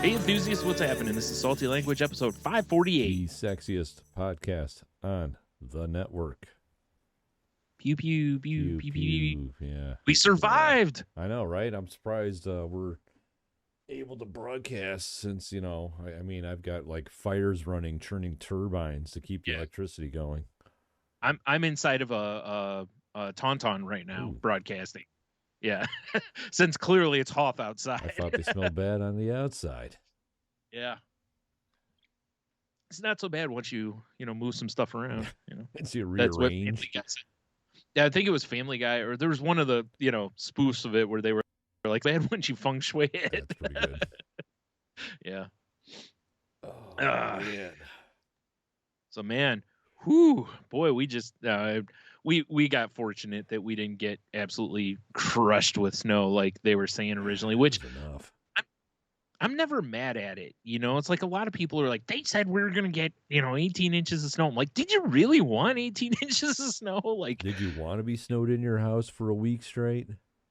Hey enthusiasts, what's happening? This is Salty Language episode 548. The sexiest podcast on the network. Pew pew pew pew pew. Yeah. We survived. I know, right? I'm surprised we're able to broadcast since, I mean, I've got like fires running, churning turbines to keep the electricity going. I'm inside of a tauntaun right now, broadcasting. Yeah. Since clearly it's Hoth outside. I thought they smelled bad on the outside. Yeah. It's not so bad once you move some stuff around. It's you That's what rearrange. Family Guy said. Yeah, I think it was Family Guy, or there was one of the spoofs of it where they were like, bad once you feng shui it. That's pretty good. Yeah. Oh, man. So man, whew, boy, we just we got fortunate that we didn't get absolutely crushed with snow like they were saying originally, which I'm never mad at it. It's like a lot of people are like, they said we were going to get, 18 inches of snow. I'm like, did you really want 18 inches of snow? Like, did you want to be snowed in your house for a week straight?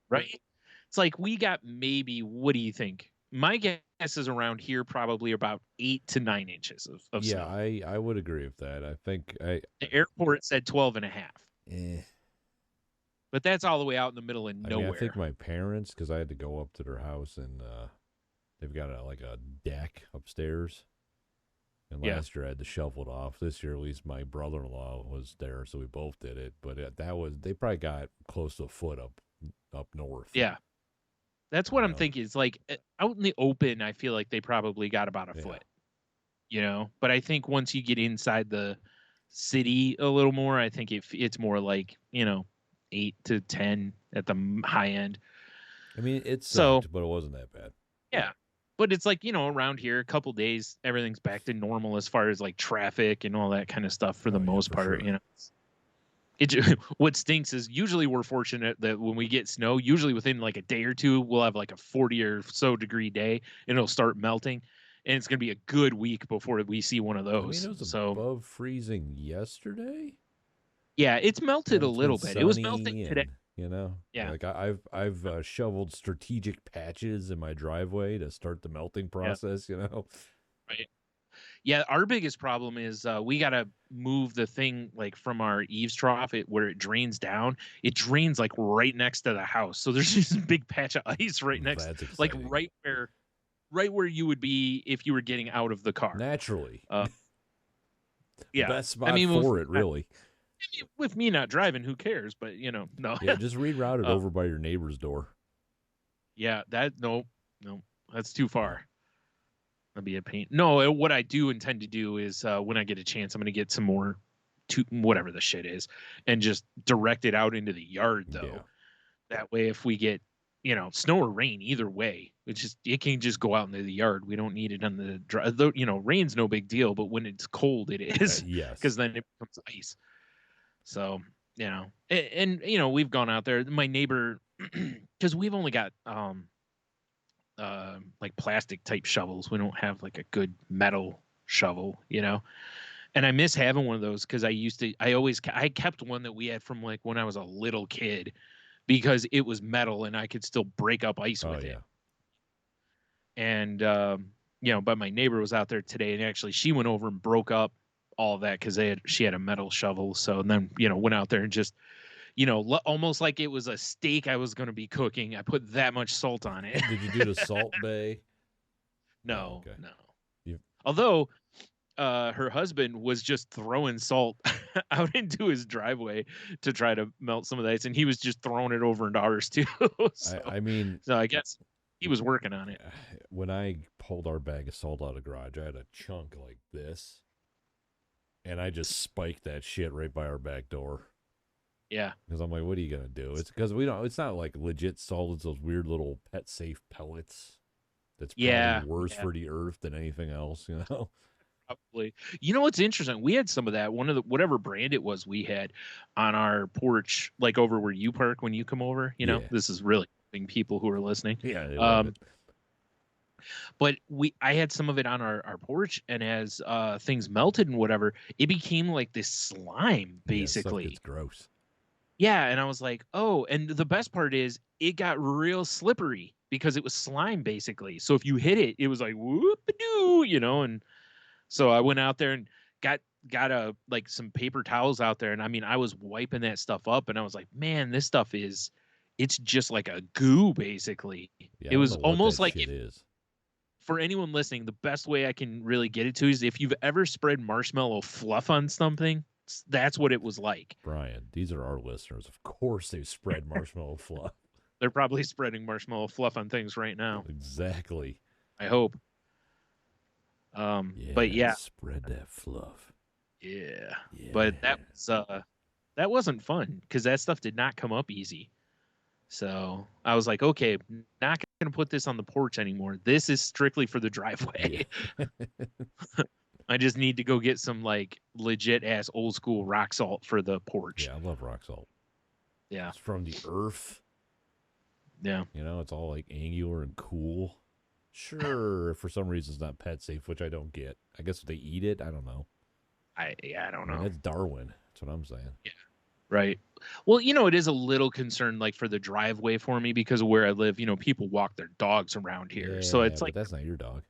Right. It's like we got maybe, what do you think? My guess is around here probably about 8 to 9 inches of snow. Yeah, I would agree with that. I think the airport said 12 and a half. But that's all the way out in the middle of nowhere. I think my parents, because I had to go up to their house and they've got a deck upstairs. And last year I had to shovel it off. This year, at least my brother-in-law was there, so we both did it. But they probably got close to a foot up north. Yeah. That's what I'm thinking. It's like out in the open, I feel like they probably got about a foot. But I think once you get inside the city a little more, I think it's more like, 8 to 10 at the high end. I mean, it sucked, but it wasn't that bad. Yeah. But it's like, around here, a couple days, everything's back to normal as far as like traffic and all that kind of stuff for the most part. Sure. What stinks is usually we're fortunate that when we get snow, usually within like a day or two, we'll have like a 40 or so degree day and it'll start melting. And it's going to be a good week before we see one of those. I mean, it was above freezing yesterday. Yeah, it's melted a little bit. It was melting today. Yeah. Like I've shoveled strategic patches in my driveway to start the melting process. Right. Yeah, our biggest problem is we got to move the thing like from our eaves trough where it drains down. It drains like right next to the house. So there's just a big patch of ice right next, like right where you would be if you were getting out of the car. Naturally. Yeah. Best spot for it, really. With me not driving, who cares? But, no. Yeah, just reroute it over by your neighbor's door. Yeah, no, that's too far. That'd be a pain. No, what I do intend to do is when I get a chance, I'm going to get some more, whatever the shit is, and just direct it out into the yard, though. Yeah. That way, if we get, snow or rain, either way, it can just go out into the yard. We don't need it on the dry. Rain's no big deal, but when it's cold, it is. Yes. Because then it becomes ice. So, and we've gone out there. My neighbor, because we've only got like plastic type shovels. We don't have like a good metal shovel, and I miss having one of those because I kept one that we had from like when I was a little kid because it was metal and I could still break up ice with it. And, but my neighbor was out there today and actually she went over and broke up all of that because she had a metal shovel. So and then, went out there and just, almost like it was a steak I was going to be cooking. I put that much salt on it. Did you do the salt bay? No, no. Although her husband was just throwing salt out into his driveway to try to melt some of the ice, and he was just throwing it over into ours too. So I guess he was working on it. When I pulled our bag of salt out of the garage, I had a chunk like this. And I just spiked that shit right by our back door. Yeah. Because I'm like, what are you going to do? It's because it's not like legit salt. It's those weird little pet safe pellets. That's probably worse for the earth than anything else, Probably. What's interesting? We had some of that. One of the, whatever brand it was, we had on our porch, like over where you park when you come over. This is really people who are listening. Yeah. But I had some of it on our porch, and as things melted and whatever, it became like this slime, basically. It's gross. Yeah, and I was like, oh, and the best part is it got real slippery. because it was slime basically. So if you hit it, it was like whoop-a-doo, and so I went out there and got some paper towels out there, and I mean I was wiping that stuff up, and I was like, man, this stuff it's just like a goo basically. Yeah, It was almost like it is. For anyone listening, the best way I can really get it to is if you've ever spread marshmallow fluff on something, that's what it was like. Brian, these are our listeners. Of course they've spread marshmallow fluff. They're probably spreading marshmallow fluff on things right now. Exactly. I hope. But yeah. Spread that fluff. Yeah. But that wasn't fun because that stuff did not come up easy. So I was like, okay, not going to put this on the porch anymore. This is strictly for the driveway. Yeah. I just need to go get some like legit ass old school rock salt for the porch. Yeah, I love rock salt. Yeah. It's from the earth. Yeah. It's all like angular and cool. Sure, for some reason it's not pet safe, which I don't get. I guess if they eat it, I don't know. I don't know. That's Darwin. That's what I'm saying. Yeah. Right. Well, it is a little concern like for the driveway for me because of where I live. People walk their dogs around here. Yeah, so it's like that's not your dog.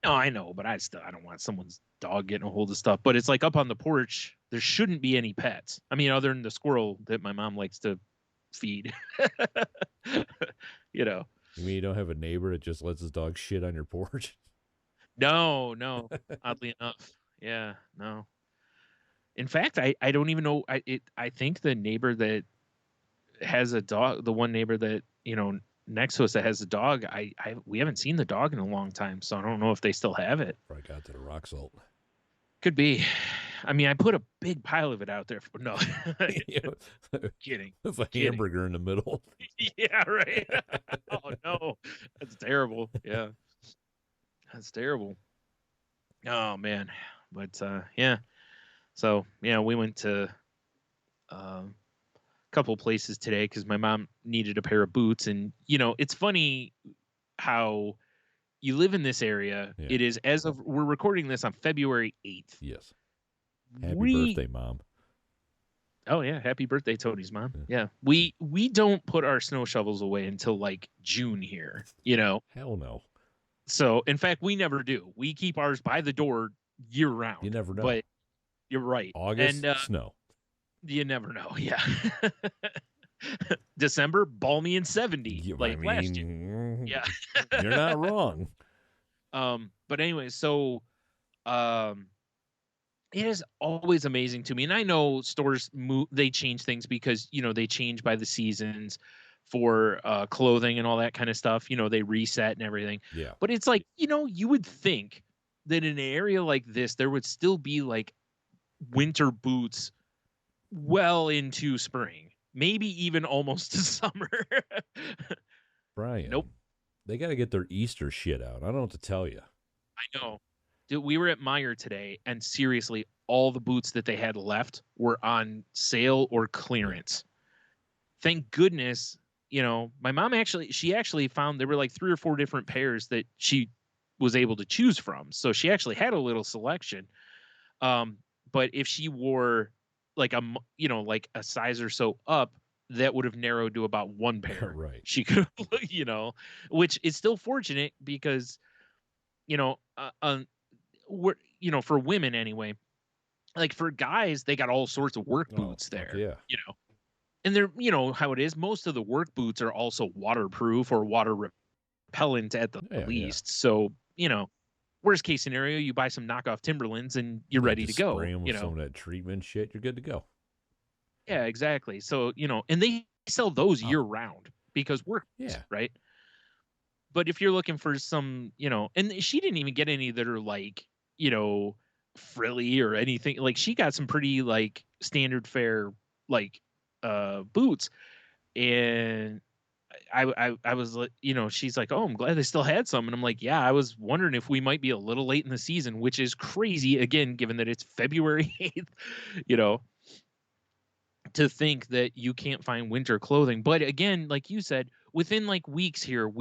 No, I know, but I don't want someone's dog getting a hold of stuff. But it's like up on the porch, there shouldn't be any pets. I mean, other than the squirrel that my mom likes to feed. You mean you don't have a neighbor that just lets his dog shit on your porch? No. Oddly enough. Yeah, no. In fact, I don't even know. I think the neighbor that has a dog, the one neighbor that, next to us that has a dog, we haven't seen the dog in a long time. So I don't know if they still have it. Probably got to the rock salt. Could be. I mean, I put a big pile of it out there. No. Kidding. With a hamburger in the middle. Yeah, right. Oh, no. That's terrible. Yeah. That's terrible. Oh, man. But, yeah. So, yeah, we went to a couple places today because my mom needed a pair of boots. And, it's funny how you live in this area. Yeah. It is we're recording this on February 8th. Yes. Happy birthday, Mom. Oh, yeah. Happy birthday, Tony's mom. Yeah. We don't put our snow shovels away until like June here, Hell no. So, in fact, we never do. We keep ours by the door year round. You never know. But you're right. August, snow. You never know. Yeah. December, balmy and 70 last year. Yeah. You're not wrong. But anyway, so it is always amazing to me. And I know stores they change things because, they change by the seasons for clothing and all that kind of stuff. They reset and everything. Yeah. But it's like, you would think that in an area like this, there would still be like winter boots well into spring, maybe even almost to summer. Brian. Nope. They got to get their Easter shit out. I don't know what to tell you. I know. Dude, we were at Meijer today, and seriously, all the boots that they had left were on sale or clearance. Thank goodness, my mom she actually found there were like 3 or 4 different pairs that she was able to choose from. So she actually had a little selection. But if she wore like a size or so up, that would have narrowed to about 1 pair. Right. She could, which is still fortunate because, for women anyway, like for guys, they got all sorts of work boots there. Yeah. And they're, how it is. Most of the work boots are also waterproof or water repellent at the least. So, worst case scenario, you buy some knockoff Timberlands and you're ready to go. Spray them with some of that treatment shit, you're good to go. Yeah, exactly. So, and they sell those year round because work boots, right? But if you're looking for some, and she didn't even get any that are like, frilly or anything. Like she got some pretty like standard fare like boots, and I was, she's like, oh, I'm glad they still had some. And I'm like, yeah, I was wondering if we might be a little late in the season, which is crazy, again, given that it's February 8th, to think that you can't find winter clothing. But again, like you said, within like weeks here,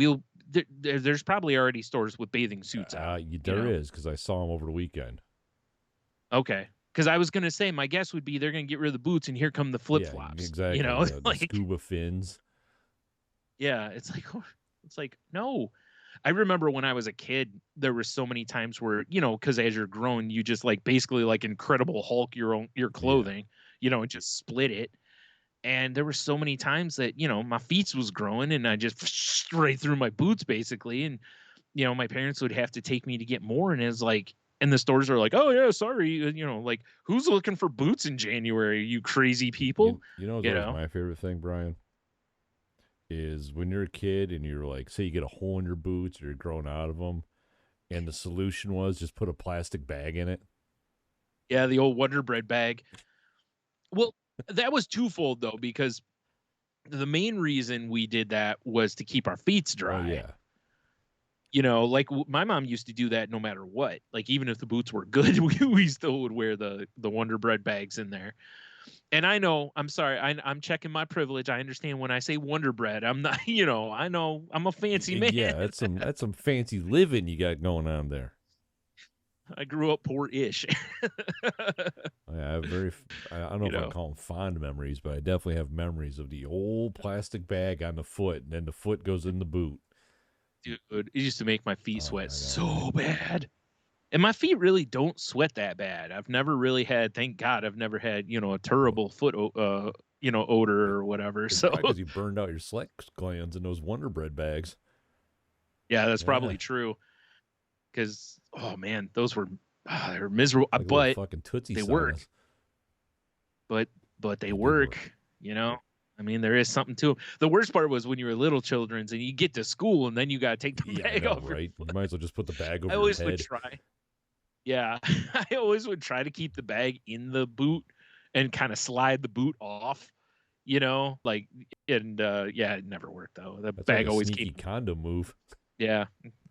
there's probably already stores with bathing suits out. There is, because I saw them over the weekend. Okay. Because I was going to say, my guess would be they're going to get rid of the boots and here come the flip-flops. Yeah, exactly. Like the scuba fins. Yeah, it's like, It's like, no. I remember when I was a kid, there were so many times where, because as you're growing, you just like basically like Incredible Hulk your clothing, and just split it. And there were so many times that, my feet was growing and I just straight through my boots basically. And, my parents would have to take me to get more. And it's like, and the stores are like, oh yeah, sorry. Like who's looking for boots in January? You crazy people. What's always my favorite thing, Brian? Is when you're a kid and you're like, say you get a hole in your boots or you're growing out of them, and the solution was just put a plastic bag in it. Yeah, the old Wonder Bread bag. Well, that was twofold though, because the main reason we did that was to keep our feet dry. Oh yeah. Like my mom used to do that no matter what. Like even if the boots were good, we still would wear the Wonder Bread bags in there. And I know, I'm sorry, I'm checking my privilege. I understand when I say Wonder Bread, I'm not, I know I'm a fancy man. Yeah, that's some fancy living you got going on there. I grew up poor-ish. I have I don't know if I call them fond memories, but I definitely have memories of the old plastic bag on the foot, and then the foot goes in the boot. Dude, it used to make my feet sweat so bad. And my feet really don't sweat that bad. I've never really had, thank God, I've never had, a terrible foot, odor or whatever. It's so because you burned out your sweat glands in those Wonder Bread bags. Yeah, that's probably true. Because, oh man, those were they're miserable. Like but fucking Tootsie they sauce. work. But they work. I mean, there is something to them. The worst part was when you were little children and you get to school and then you got to take the bag off. Right? You might as well just put the bag over I always your head. would try. Yeah, I always would try to keep the bag in the boot and kind of slide the boot off. It never worked though. The That's bag like a always sneaky came. condom move. Yeah,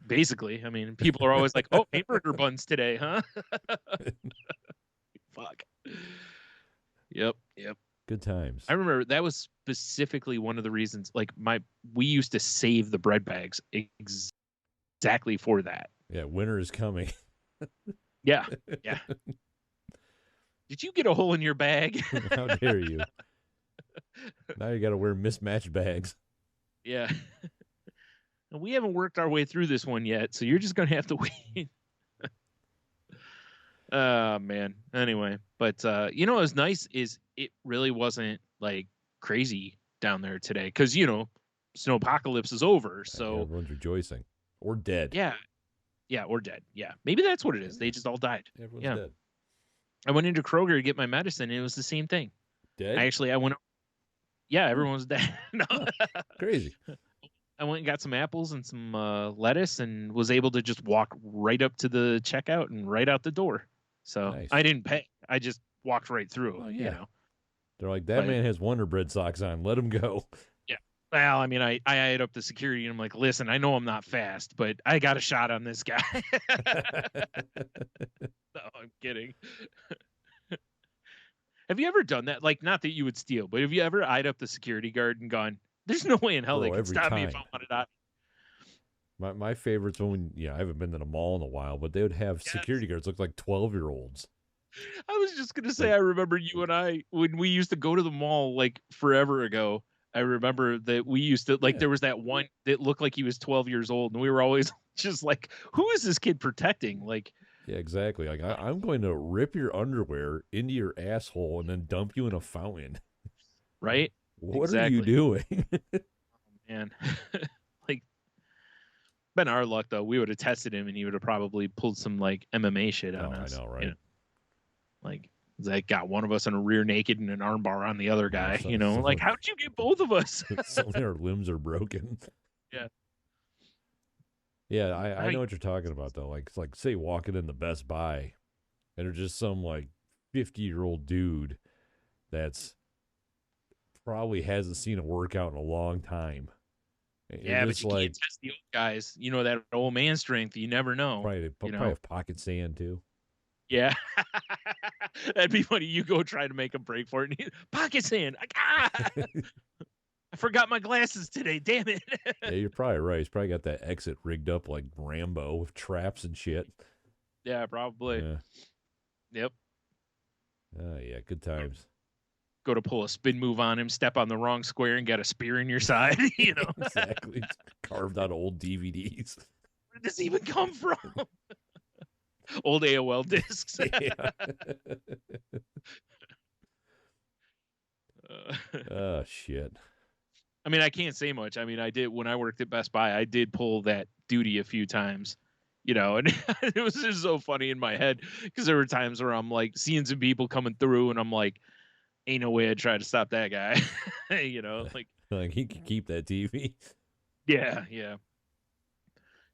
basically. I mean, people are always like, "Oh, hamburger buns today, huh?" Fuck. Yep. Good times. I remember that was specifically one of the reasons. Like we used to save the bread bags exactly for that. Yeah, winter is coming. Yeah. Did you get a hole in your bag? How dare you? Now you got to wear mismatched bags. Yeah. And we haven't worked our way through this one yet, so you're just going to have to wait. Man. Anyway, but what was nice is it really wasn't like crazy down there today because snowpocalypse is over. So everyone's rejoicing or dead. Yeah, or dead. Yeah, maybe that's what it is. They just all died. Everyone's dead. I went into Kroger to get my medicine, and it was the same thing. Dead? I went. Yeah, everyone was dead. No. Crazy. I went and got some apples and some lettuce, and was able to just walk right up to the checkout and right out the door. So nice. I didn't pay. I just walked right through. Oh, yeah. They're like, that man has Wonder Bread socks on. Let him go. Yeah. Well, I mean, I eyed up the security, and I'm like, listen, I know I'm not fast, but I got a shot on this guy. No, I'm kidding. Have you ever done that? Like, not that you would steal, but have you ever eyed up the security guard and gone, there's no way in hell they can stop me if I wanted to. My favorites when I haven't been to the mall in a while, but they would have security guards look like 12-year-olds. I was just gonna say, I remember you and I when we used to go to the mall like forever ago. I remember that we used to there was that one that looked like he was 12 years old, and we were always just like, who is this kid protecting? Like, yeah, exactly. Like I'm going to rip your underwear into your asshole and then dump you in a fountain. Right? What are you doing? Oh, man. Like, been our luck though. We would have tested him, and he would have probably pulled some like MMA shit on us. I know, right? Like got one of us in a rear naked and an armbar on the other guy. Like, how'd you get both of us? Suddenly our limbs are broken. Yeah. Yeah, I know what you're talking about though. Like, it's like say walking in the Best Buy, and there's just some like 50-year-old dude that's probably hasn't seen a workout in a long time. Yeah, but you can't test the old guys. That old man strength. You never know. Probably have pocket sand too. Yeah, that'd be funny. You go try to make a break for it. And pocket sand. I forgot my glasses today. Damn it. Yeah, you're probably right. He's probably got that exit rigged up like Rambo with traps and shit. Yeah, probably. Yeah. Yep. Oh yeah, good times. go to pull a spin move on him, step on the wrong square, and get a spear in your side. You know, Exactly. It's carved out of old DVDs. Where did this even come from? Old AOL discs. Yeah. Oh shit. I mean, I can't say much. I mean, I did when I worked at Best Buy. I did pull that duty a few times, you know, and it was just so funny in my head because there were times where I'm like seeing some people coming through, and I'm like, "Ain't no way I'd try to stop that guy," you know, like he can keep that TV. Yeah.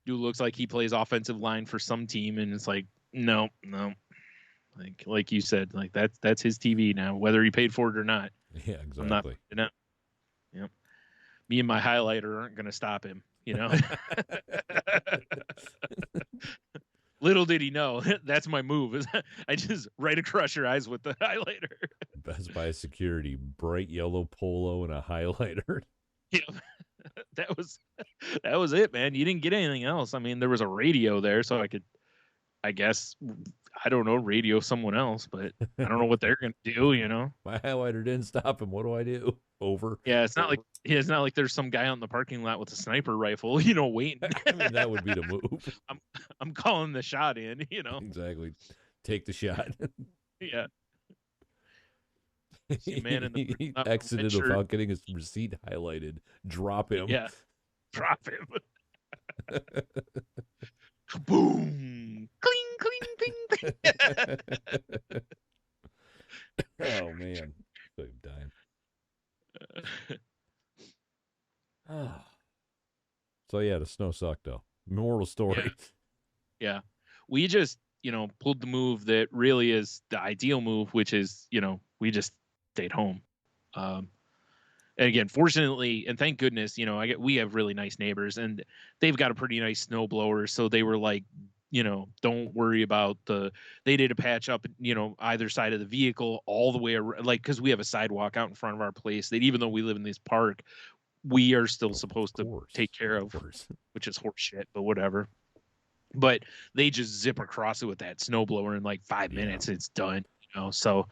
Dude looks like he plays offensive line for some team, and it's like, no, like you said, like that's his TV now, whether he paid for it or not. Yeah, exactly. I'm not. Yep. Me and my highlighter aren't going to stop him, you know. Little did he know that's my move. I just right across your eyes with the highlighter. Best Buy security, bright yellow polo and a highlighter. Yeah, that was it, man. You didn't get anything else. I mean, there was a radio there, so I could, I guess, I don't know, radio someone else, but I don't know what they're gonna do. You know, my highlighter didn't stop him. What do I do? Over. Yeah, it's not like there's some guy on the parking lot with a sniper rifle, you know, waiting. I mean, that would be the move. I'm calling the shot in, you know. Exactly. Take the shot. Yeah. See a man in the he exited without getting his receipt highlighted. Drop him. Yeah. Drop him. Boom. Cling, cling, cling, cling. Oh man. So dying. So yeah, the snow sucked though. Moral story. Yeah. We just, you know, pulled the move that really is the ideal move, which is, you know, we just stayed home. And again, fortunately, and thank goodness, you know, we have really nice neighbors, and they've got a pretty nice snow blower. So they were like, you know, don't worry about they did a patch up, you know, either side of the vehicle all the way around, like, because we have a sidewalk out in front of our place that even though we live in this park, we are still supposed to take care of, which is horse shit, but whatever. But they just zip across it with that snowblower in like 5 minutes. It's done, you know. So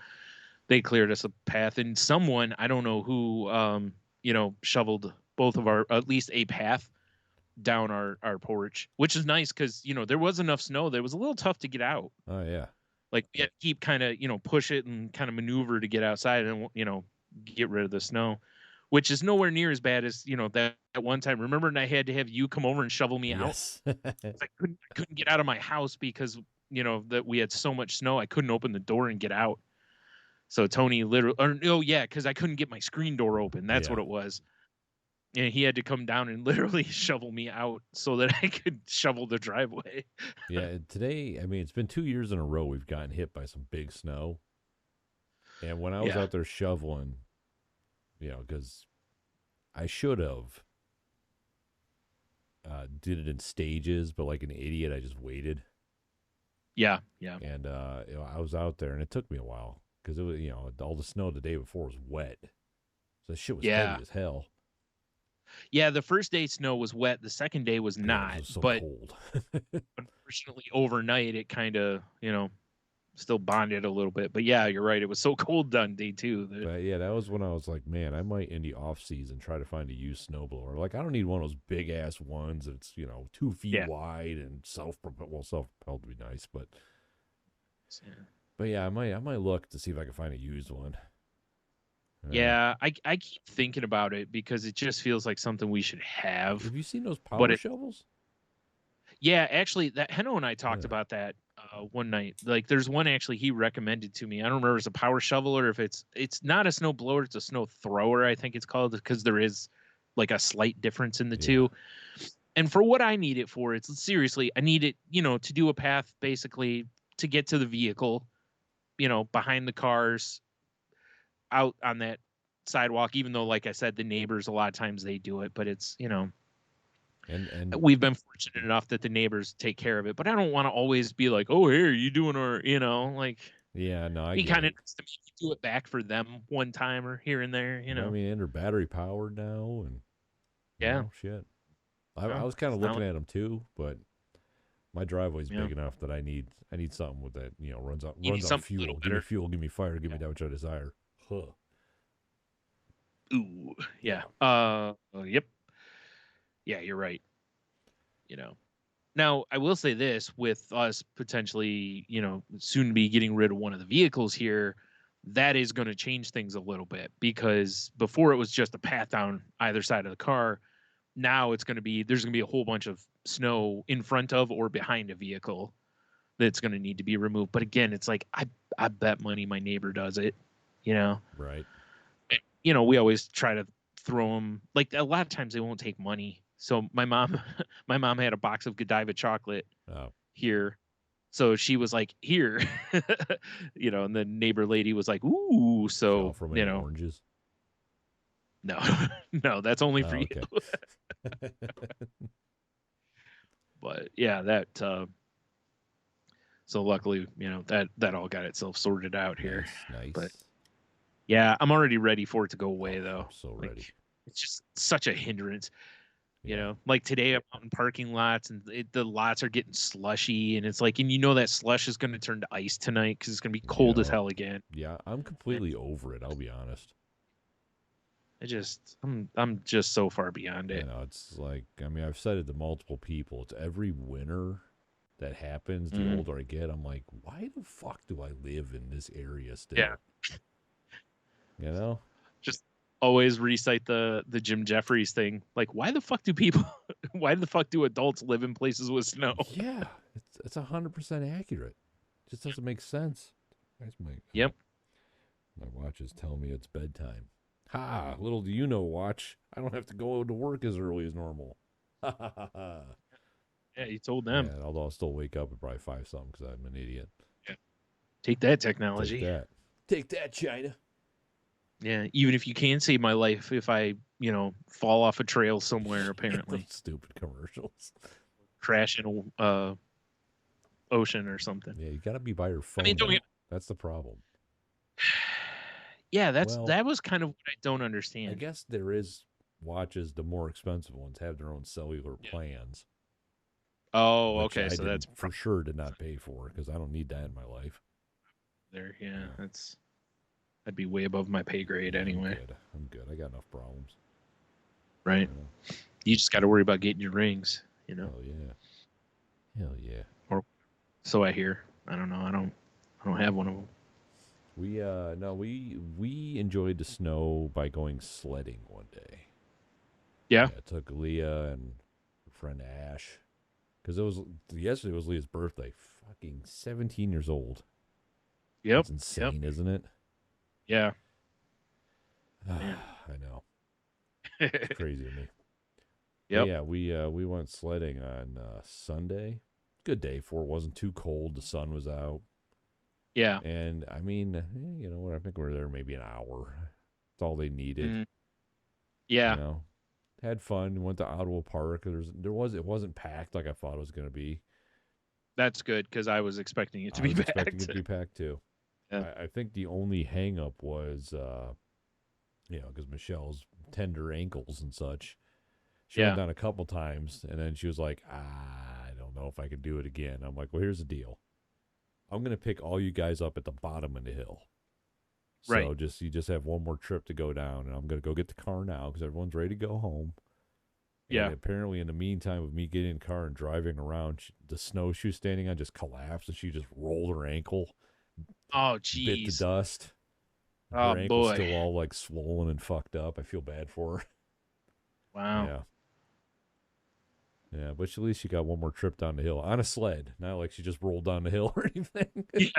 they cleared us a path, and someone, I don't know who, you know, shoveled both of at least a path down our porch, which is nice because, you know, there was enough snow that it was a little tough to get out. Oh yeah. Like we had to keep kind of, you know, push it and kind of maneuver to get outside and, you know, get rid of the snow, which is nowhere near as bad as, you know, that one time. Remember, and I had to have you come over and shovel me out. I couldn't get out of my house because, you know, that we had so much snow. I couldn't open the door and get out. So Tony because I couldn't get my screen door open. That's what it was. And he had to come down and literally shovel me out so that I could shovel the driveway. Yeah, today, I mean, it's been 2 years in a row we've gotten hit by some big snow. And when I was out there shoveling, you know, because I should have did it in stages, but like an idiot, I just waited. Yeah. And you know, I was out there, and it took me a while because it was, you know, all the snow the day before was wet, so the shit was heavy as hell. Yeah, the first day snow was wet. The second day was not. It was so but cold. Unfortunately, overnight it kind of, you know, still bonded a little bit. But yeah, you're right. It was so cold on day 2. But yeah, that was when I was like, man, I might in the off season try to find a used snowblower. Like, I don't need one of those big ass ones that's, you know, 2 feet wide and self-propelled would be nice, but yeah, I might look to see if I can find a used one. Yeah, I keep thinking about it because it just feels like something we should have. Have you seen those power shovels? Yeah, actually, that Heno and I talked about that one night. Like, there's one actually he recommended to me. I don't remember if it's a power shovel or if it's not a snow blower, it's a snow thrower, I think it's called, because there is like a slight difference in the two. And for what I need it for, it's seriously, I need it, you know, to do a path basically to get to the vehicle, you know, behind the cars, out on that sidewalk, even though, like I said, the neighbors, a lot of times they do it, but it's, you know, and we've been fortunate enough that the neighbors take care of it, but I don't want to always be like, oh, here, you doing, or, you know, like, yeah, no, he kind of needs to do it back for them one time or here and there, you know. I mean, and they're battery powered now, and you know, shit. I was kind of looking at them too, but my driveway's big enough that I need something with that, you know, runs out fuel. Give me fuel, give me fire, give me that which I desire. Huh. Ooh, yeah. Yep. Yeah, you're right. Now I will say this: with us potentially, soon be getting rid of one of the vehicles here, that is going to change things a little bit because before it was just a path down either side of the car. Now there's going to be a whole bunch of snow in front of or behind a vehicle that's going to need to be removed. But again, it's like I bet money my neighbor does it. You know, Right. we always try to throw them. Like a lot of times they won't take money. So my mom, my mom had a box of Godiva chocolate here. So she was like, "Here," and the neighbor lady was like, "Ooh." So from any oranges? No, no, that's only for you. Okay. But yeah, that. So luckily, that all got itself sorted out here. Nice. But yeah, I'm already ready for it to go away though. I'm so ready. It's just such a hindrance. Like today I'm out in parking lots and the lots are getting slushy and it's like, and that slush is going to turn to ice tonight because it's going to be cold as hell again. Yeah, I'm completely over it. I'll be honest. I'm just so far beyond it. It's like, I've said it to multiple people. It's every winter that happens. The older I get, I'm like, why the fuck do I live in this area still? Yeah. Just always recite the Jim Jeffries thing. Like, why the fuck do adults live in places with snow? Yeah, it's 100% accurate. It just doesn't make sense. Yep. My watch is telling me it's bedtime. Ha! Little do you know, watch. I don't have to go to work as early as normal. Ha ha ha ha. Yeah, you told them. Yeah, although I'll still wake up at probably 5 something because I'm an idiot. Yeah. Take that, technology. Take that, China. Yeah, even if you can save my life if I, fall off a trail somewhere, apparently. Stupid commercials. Crash in a ocean or something. Yeah, you got to be by your phone. That's the problem. Yeah, that was kind of what I don't understand. I guess there is watches, the more expensive ones have their own cellular plans. Oh, okay. So that's for sure did not pay for because I don't need that in my life. That'd be way above my pay grade anyway. I'm good. I got enough problems. Right. You just got to worry about getting your rings, Hell yeah. Or so I hear. I don't know. I don't have one of them. We enjoyed the snow by going sledding one day. Yeah. I took Leah and her friend Ash because yesterday was Leah's birthday. Fucking 17 years old. Yep. That's insane, isn't it? Yeah. I know. It's crazy to me. Yep. Yeah, we went sledding on Sunday. Good day for it. Wasn't too cold. The sun was out. Yeah. And I mean, what? I think we were there maybe an hour. That's all they needed. Mm-hmm. Yeah. Had fun. Went to Ottawa Park. It wasn't packed like I thought it was going to be. That's good because I was expecting it to be packed. Expecting it to be packed too. Yeah. I think the only hang up was, because Michelle's tender ankles and such. She went down a couple times, and then she was like, I don't know if I could do it again. I'm like, well, here's the deal. I'm going to pick all you guys up at the bottom of the hill. So you just have one more trip to go down, and I'm going to go get the car now because everyone's ready to go home. And apparently, in the meantime of me getting in the car and driving around, the snow she was standing on just collapsed, and she just rolled her ankle. Oh, jeez. Bit the dust. Her ankle's still all like swollen and fucked up. I feel bad for her. Wow. Yeah, but at least she got one more trip down the hill on a sled. Not like she just rolled down the hill or anything. Yeah.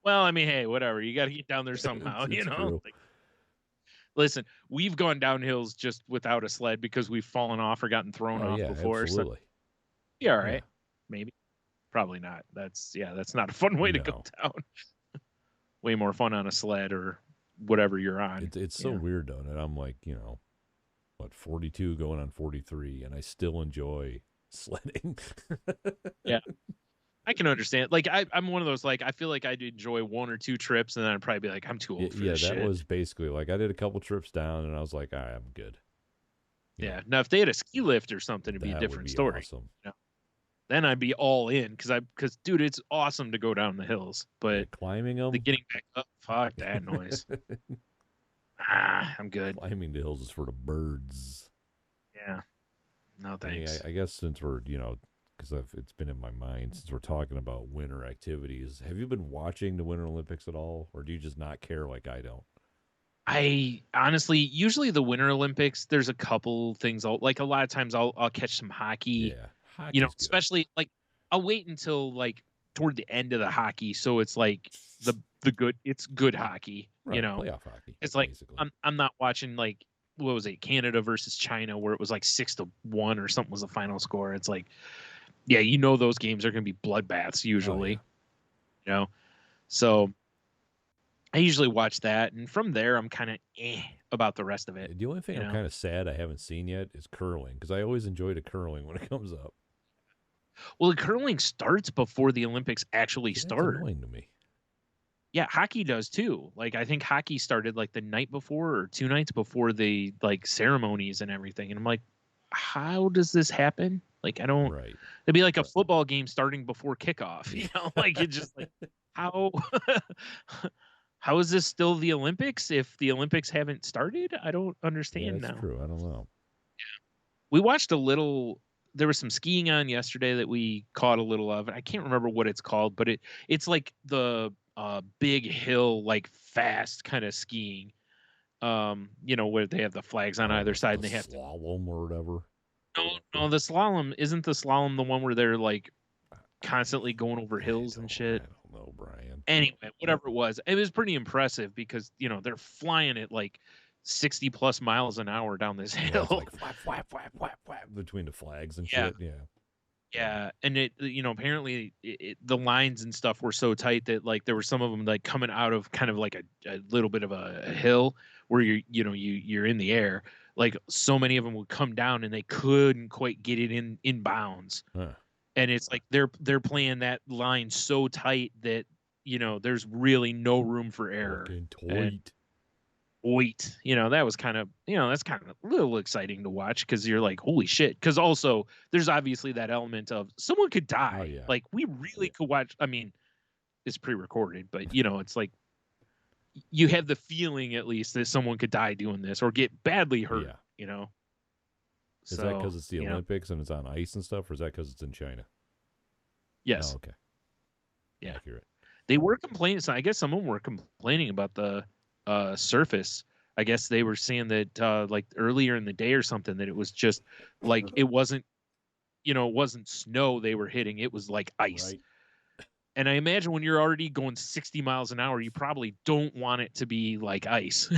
Well, I mean, hey, whatever. You got to get down there somehow, True. Listen, we've gone down hills just without a sled because we've fallen off or gotten thrown off before. Absolutely. So, yeah, all right. Yeah. Maybe. Probably not. That's not a fun way to go down. Way more fun on a sled or whatever you're on. It's so weird, though, that I'm like, 42 going on 43, and I still enjoy sledding. Yeah. I can understand. Like, I'm one of those, like, I feel like I'd enjoy one or two trips, and then I'd probably be like, I'm too old for this shit. Yeah, that was basically, like, I did a couple trips down, and I was like, all right, I'm good. Yeah. Now, if they had a ski lift or something, it'd be a different story. Awesome. Then I'd be all in because dude, it's awesome to go down the hills, but climbing them, the getting back up, fuck that noise. I'm good. Climbing the hills is for the birds. Yeah. No thanks. I guess since we're, because it's been in my mind since we're talking about winter activities, have you been watching the Winter Olympics at all, or do you just not care like I don't? I honestly, usually the Winter Olympics, there's a couple things. Like a lot of times I'll catch some hockey. Yeah, hockey's good. Especially like I'll wait until like toward the end of the hockey, so it's like the good. It's good hockey. Right, playoff hockey. It's like basically. I'm not watching like what was it, Canada versus China, where it was like 6-1 or something was the final score. It's like, yeah, those games are going to be bloodbaths usually. Oh, yeah. So I usually watch that, and from there I'm kind of about the rest of it. The only thing I'm kind of sad I haven't seen yet is curling, because I always enjoy the curling when it comes up. Well, the curling starts before the Olympics actually start. That's annoying to me. Yeah, hockey does too. Like I think hockey started like the night before or 2 nights before the like ceremonies and everything. And I'm like, how does this happen? Like I don't. Right. It'd be like a football game starting before kickoff. Like it's just like how. How is this still the Olympics if the Olympics haven't started? I don't understand now. That's true. I don't know. Yeah. We watched a little. There was some skiing on yesterday that we caught a little of. I can't remember what it's called, but it's like the big hill, like fast kind of skiing. Where they have the flags on either side and they have slalom or whatever. No, the slalom isn't the slalom the one where they're like constantly going over hills and shit. I don't know, Brian. Anyway, whatever it was pretty impressive because they're flying at like 60 plus miles an hour down this hill. It's like flap, flap, flap, flap, flap between the flags and shit. Yeah, and it apparently the lines and stuff were so tight that like there were some of them like coming out of kind of like a little bit of a hill where you're in the air. Like so many of them would come down and they couldn't quite get it in bounds. Huh. And it's like they're playing that line so tight that there's really no room for error. Wait, that was kind of that's kind of a little exciting to watch because you're like, holy shit. Because also there's obviously that element of someone could die. Oh, yeah. Like we really could watch. I mean, it's pre-recorded, but it's like you have the feeling at least that someone could die doing this or get badly hurt. Is that because it's the Olympics and it's on ice and stuff, or is that because it's in China? Yes. Oh, okay. Yeah. Accurate. They were complaining. So I guess someone were complaining about the surface. I guess they were saying that like earlier in the day or something that it was just like it wasn't snow they were hitting. It was like ice. Right. And I imagine when you're already going 60 miles an hour, you probably don't want it to be like ice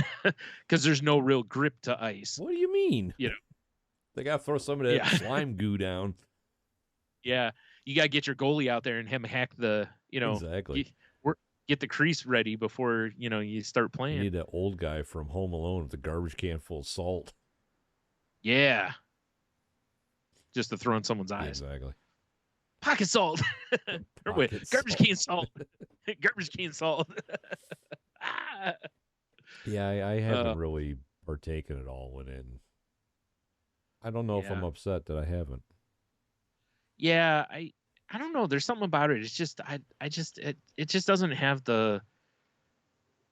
because there's no real grip to ice. What do you mean? They got to throw some of that slime goo down. Yeah. You got to get your goalie out there and him hack the, exactly. Get the crease ready before, you start playing. You need that old guy from Home Alone with the garbage can full of salt. Yeah. Just to throw in someone's eyes. Exactly. Pocket salt. Garbage can salt. Garbage can salt. Yeah, I haven't really partaken at all in it. I don't know if I'm upset that I haven't. Yeah, I don't know. There's something about it. It's just it just doesn't have the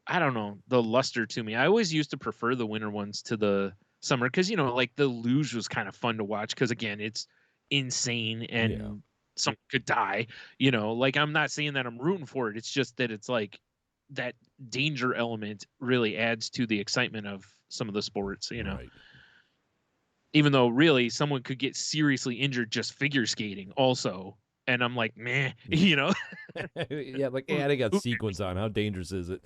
the luster to me. I always used to prefer the winter ones to the summer because like the luge was kind of fun to watch because again it's insane and someone could die. Like I'm not saying that I'm rooting for it. It's just that it's like that danger element really adds to the excitement of some of the sports. Right. Even though really someone could get seriously injured just figure skating also. And I'm like, meh, Yeah, like, they got sequins on. How dangerous is it?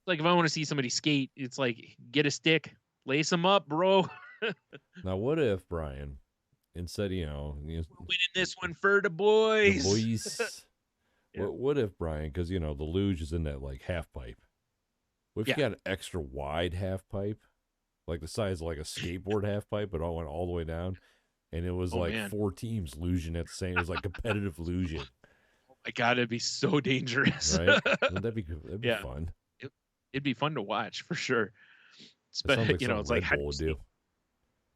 Like, if I want to see somebody skate, it's like, get a stick, lace them up, bro. Now, what if, Brian, instead, winning this one for the boys. The boys. What if, Brian, because, the luge is in that, like, half pipe. What if you got an extra wide half pipe? Like the size of like a skateboard half pipe, but all went all the way down. And it was 4 teams luging at the same. It was like competitive luging. Oh my God, it'd be so dangerous. Right? Wouldn't that be good? That'd be fun. It'd be fun to watch for sure. But it's like how would do.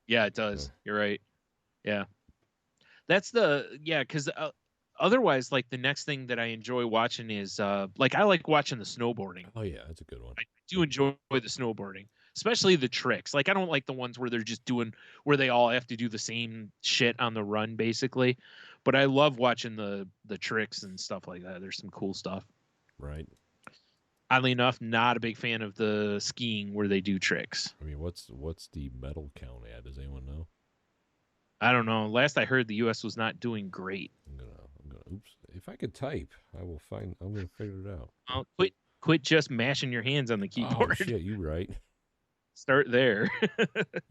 Yeah, it does. Yeah. You're right. Yeah. That's because otherwise, like the next thing that I enjoy watching is like I like watching the snowboarding. Oh yeah, that's a good one. I do enjoy the snowboarding, especially the tricks. Like I don't like the ones where they're just doing where they all have to do the same shit on the run, basically. But I love watching the tricks and stuff like that. There's some cool stuff. Right. Oddly enough, not a big fan of the skiing where they do tricks. I mean, what's the medal count at? Does anyone know? I don't know. Last I heard, the U.S. was not doing great. I'm gonna. Oops. If I could type, I will find. I'm gonna figure it out. Well, quit just mashing your hands on the keyboard. Oh shit, you right. Start there.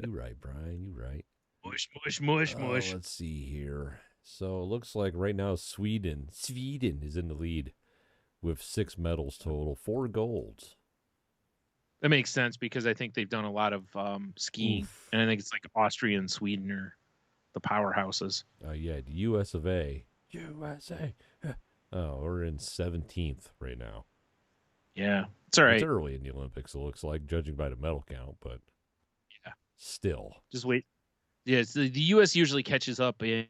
You right, Brian. You right. Mush, mush, mush, mush. Let's see here. So it looks like right now Sweden is in the lead with 6 medals total, 4 golds. That makes sense because I think they've done a lot of skiing, Oof. and I think it's like Austria and Sweden are the powerhouses. Yeah, the US of A. USA. Oh, we're in 17th right now. Yeah, it's all right. It's early in the Olympics, it looks like, judging by the medal count, but yeah, still. just wait. Yeah, the U.S. usually catches up in,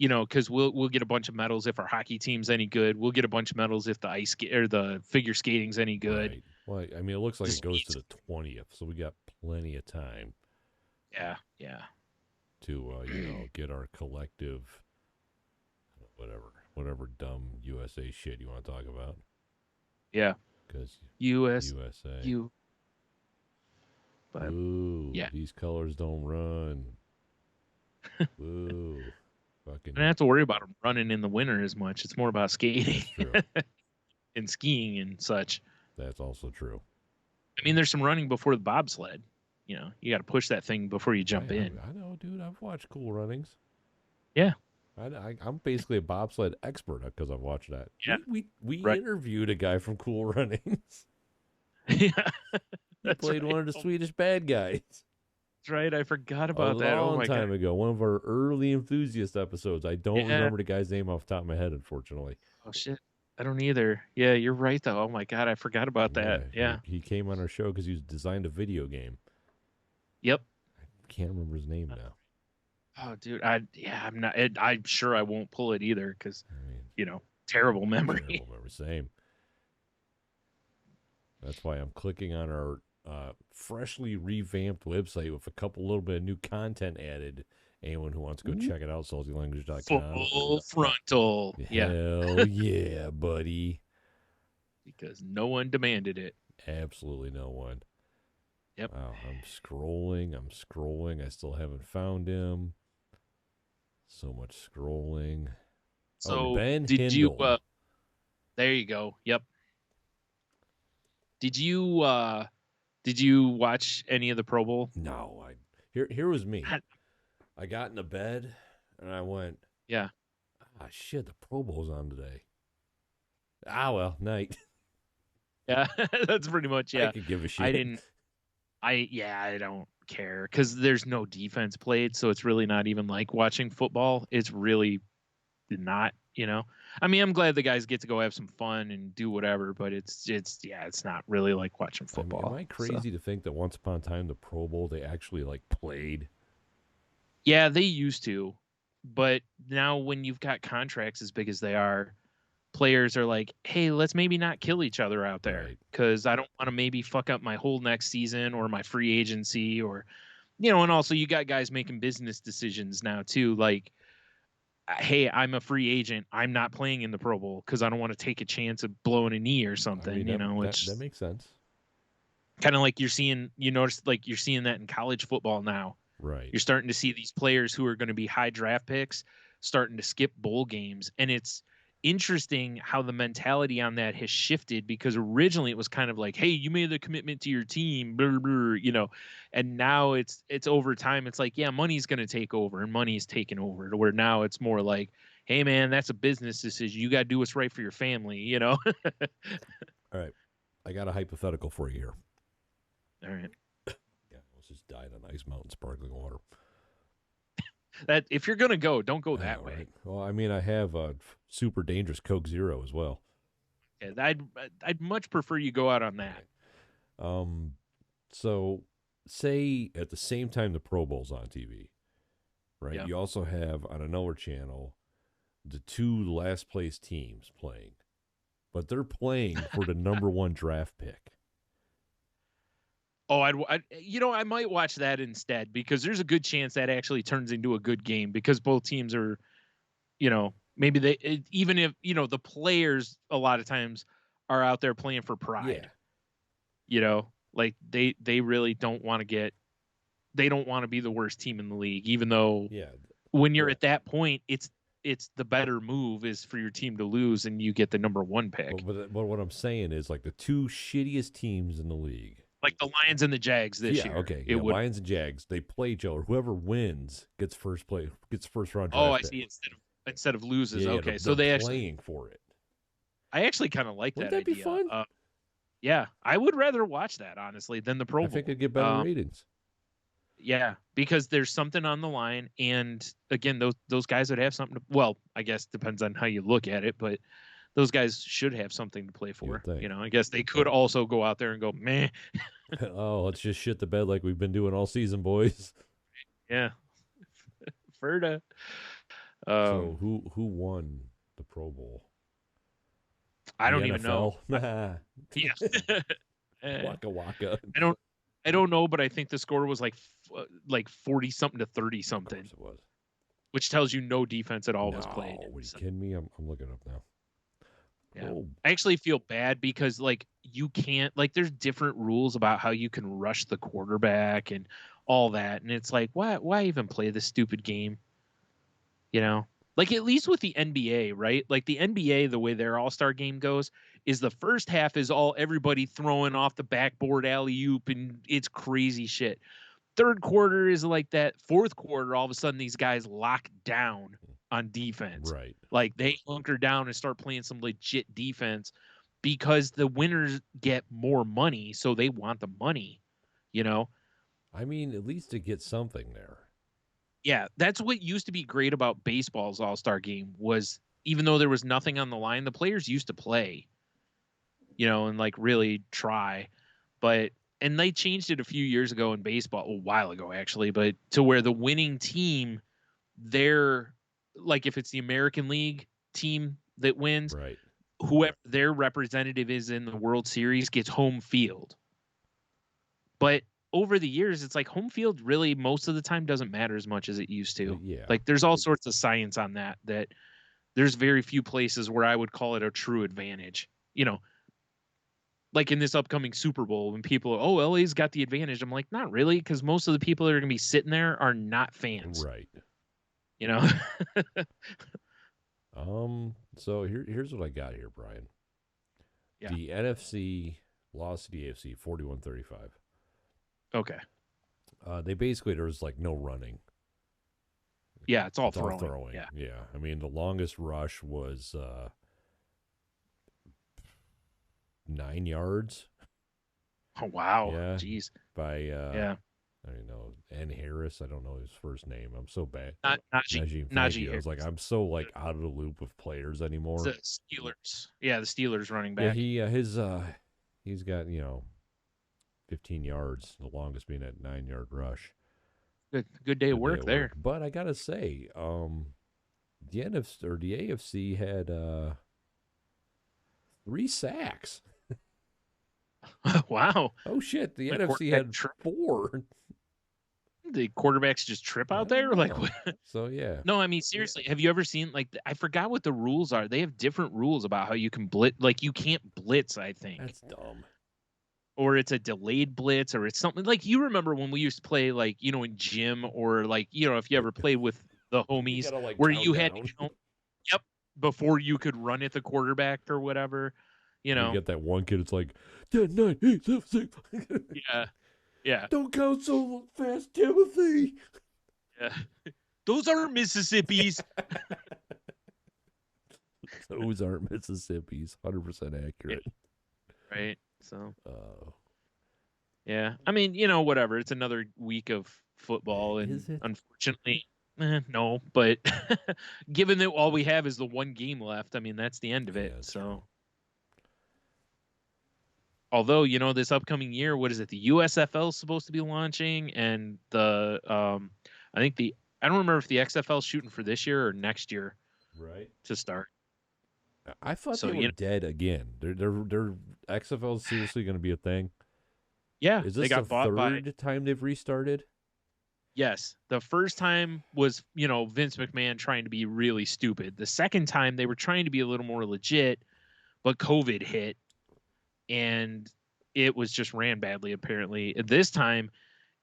because we'll get a bunch of medals if our hockey team's any good. We'll get a bunch of medals if the or the figure skating's any good. Right. Well, I mean, it looks like Just it goes to the 20th, so we got plenty of time. Yeah. To get our collective, whatever dumb USA shit you want to talk about. Yeah. Because USA. But ooh, yeah, these colors don't run. Ooh, fucking. I don't have to worry about them running in the winter as much. It's more about skating and skiing and such. That's also true. I mean, there's some running before the bobsled. You got to push that thing before you jump in. I know, dude. I've watched Cool Runnings. Yeah. I'm basically a bobsled expert because I've watched that. Yeah. We interviewed a guy from Cool Runnings. Yeah. He played one of the Swedish bad guys. That's right. I forgot about that. A long time ago. One of our early enthusiast episodes. I don't remember the guy's name off the top of my head, unfortunately. Oh, shit. I don't either. Yeah, you're right, though. Oh, my God. I forgot about that. Yeah. He came on our show because he designed a video game. Yep. I can't remember his name now. Oh, dude. I'm not. I'm sure I won't pull it either because, terrible memory. Terrible memory. Same. That's why I'm clicking on our freshly revamped website with a little bit of new content added. Anyone who wants to go check it out, saltylanguage.com. Full frontal. Hell yeah, buddy. Because no one demanded it. Absolutely no one. Yep. Wow, I'm scrolling. I still haven't found him. So much scrolling. So Ben did Hindle. you? There you go. Yep. Did you watch any of the Pro Bowl? No. Here was me. I got into bed and I went, yeah. Shit, the Pro Bowl's on today. Well, night. Yeah, that's pretty much, yeah. I could give a shit. I don't care because there's no defense played, so it's really not even like watching football. It's really not, I mean, I'm glad the guys get to go have some fun and do whatever, but it's not really like watching football. Am I crazy to think that once upon a time the Pro Bowl they actually played? Yeah, they used to, but now when you've got contracts as big as they are, players are like, hey, let's maybe not kill each other out there because I don't want to maybe fuck up my whole next season or my free agency or, and also you got guys making business decisions now too. Like, hey, I'm a free agent. I'm not playing in the Pro Bowl because I don't want to take a chance of blowing a knee or something, that makes sense. Kind of like you're seeing that in college football now. Right. You're starting to see these players who are going to be high draft picks starting to skip bowl games. And it's interesting how the mentality on that has shifted because originally it was kind of like, hey, you made the commitment to your team, blah, blah, blah, and now it's over time. It's like, yeah, money's going to take over and money's taken over to where now it's more like, hey, man, that's a business decision. You got to do what's right for your family, All right. I got a hypothetical for you here. All right. Just died on Ice Mountain sparkling water. That if you're gonna go, don't go that way. Right. Well, I mean, I have a super dangerous Coke Zero as well. Yeah, I'd much prefer you go out on that. Right. So say at the same time the Pro Bowl's on TV, right? Yeah. You also have on another channel the 2 last place teams playing, but they're playing for the number 1 draft pick. Oh, I might watch that instead, because there's a good chance that actually turns into a good game, because both teams are, maybe even if, the players a lot of times are out there playing for pride. Yeah. Like they really don't want to they don't want to be the worst team in the league, even though when you're at that point, it's the better move is for your team to lose and you get the number 1 pick. But what I'm saying is, like, the 2 shittiest teams in the league, like the Lions and the Jags this year. Okay. Lions and Jags, they play each other. Whoever wins gets first round draft I pick. see. Instead of loses. Yeah, okay, so they playing for it. I actually kind of like that. Wouldn't that be fun? Yeah, I would rather watch that, honestly, than the Pro Bowl. I think it'd get better ratings. Yeah, because there's something on the line, and again, those guys would have something to. Well, I guess depends on how you look at it, but those guys should have something to play for. I guess they could also go out there and go, meh. Oh, let's just shit the bed like we've been doing all season, boys. Yeah, Ferda. So who won the Pro Bowl? I don't even know. Yeah. Waka waka. I don't know, but I think the score was like 40 something to 30 something. It was. Which tells you no defense at all was played. Are you kidding me? I'm looking up now. Yeah. I actually feel bad because you can't, there's different rules about how you can rush the quarterback and all that, and it's like, why even play this stupid game? At least with the NBA, right? Like the NBA, the way their All-Star game goes is the first half is all everybody throwing off the backboard alley-oop, and it's crazy shit. Third quarter is like that. Fourth quarter, all of a sudden, these guys lock down on defense. Right. Like they hunker down and start playing some legit defense because the winners get more money, so they want the money, I mean, at least to get something there. Yeah, that's what used to be great about baseball's All-Star game was even though there was nothing on the line, the players used to play, and really try. And they changed it a few years ago in baseball, a while ago actually, but to where the winning team, they're if it's the American League team that wins, right, whoever their representative is in the World Series gets home field. But over the years, it's like home field really most of the time doesn't matter as much as it used to. Yeah. There's all sorts of science on that there's very few places where I would call it a true advantage. Like in this upcoming Super Bowl when people are, LA's got the advantage. I'm like, not really, because most of the people that are going to be sitting there are not fans. Right. So here's what I got here, Brian. Yeah. The NFC lost to the AFC 41-35. Okay. They basically, there was no running. Yeah, it's all throwing. Yeah. I mean, the longest rush was 9 yards. Oh, wow. Yeah. Jeez. By I don't know, N. Harris. I don't know his first name. I'm so bad. Najee. I was like, I'm so out of the loop of players anymore. The Steelers. Yeah, the Steelers running back. Yeah, he's got 15 yards, the longest being at 9-yard rush. Good day of work there. But I gotta say, the NFC or the AFC had 3 sacks. Wow. Oh shit, the NFC had 4. The quarterbacks just trip out there? What? So yeah. No, I mean seriously, have you ever seen I forgot what the rules are. They have different rules about how you can blitz. You can't blitz, I think. That's dumb. Or it's a delayed blitz, or it's something you remember when we used to play in gym, or if you ever played with the homies you gotta, where you had before you could run at the quarterback or whatever. You get that one kid, it's 10, 9, 8, 7, 6. Yeah. Don't count so fast, Timothy. Yeah. Those aren't Mississippis. Those aren't Mississippis. 100% accurate. Yeah. Right. So. Yeah. I mean, whatever. It's another week of football, and unfortunately, no. But given that all we have is the one game left, I mean, that's the end of it. So. True. Although, this upcoming year, what is it? The USFL is supposed to be launching, and I don't remember if the XFL is shooting for this year or next year. Right. to start. I thought So they were dead again. They're XFL is seriously going to be a thing. yeah, Is they this the got bought by. third time they've restarted? Yes, the first time was Vince McMahon trying to be really stupid. The second time they were trying to be a little more legit, but COVID hit and it was just ran badly apparently. And this time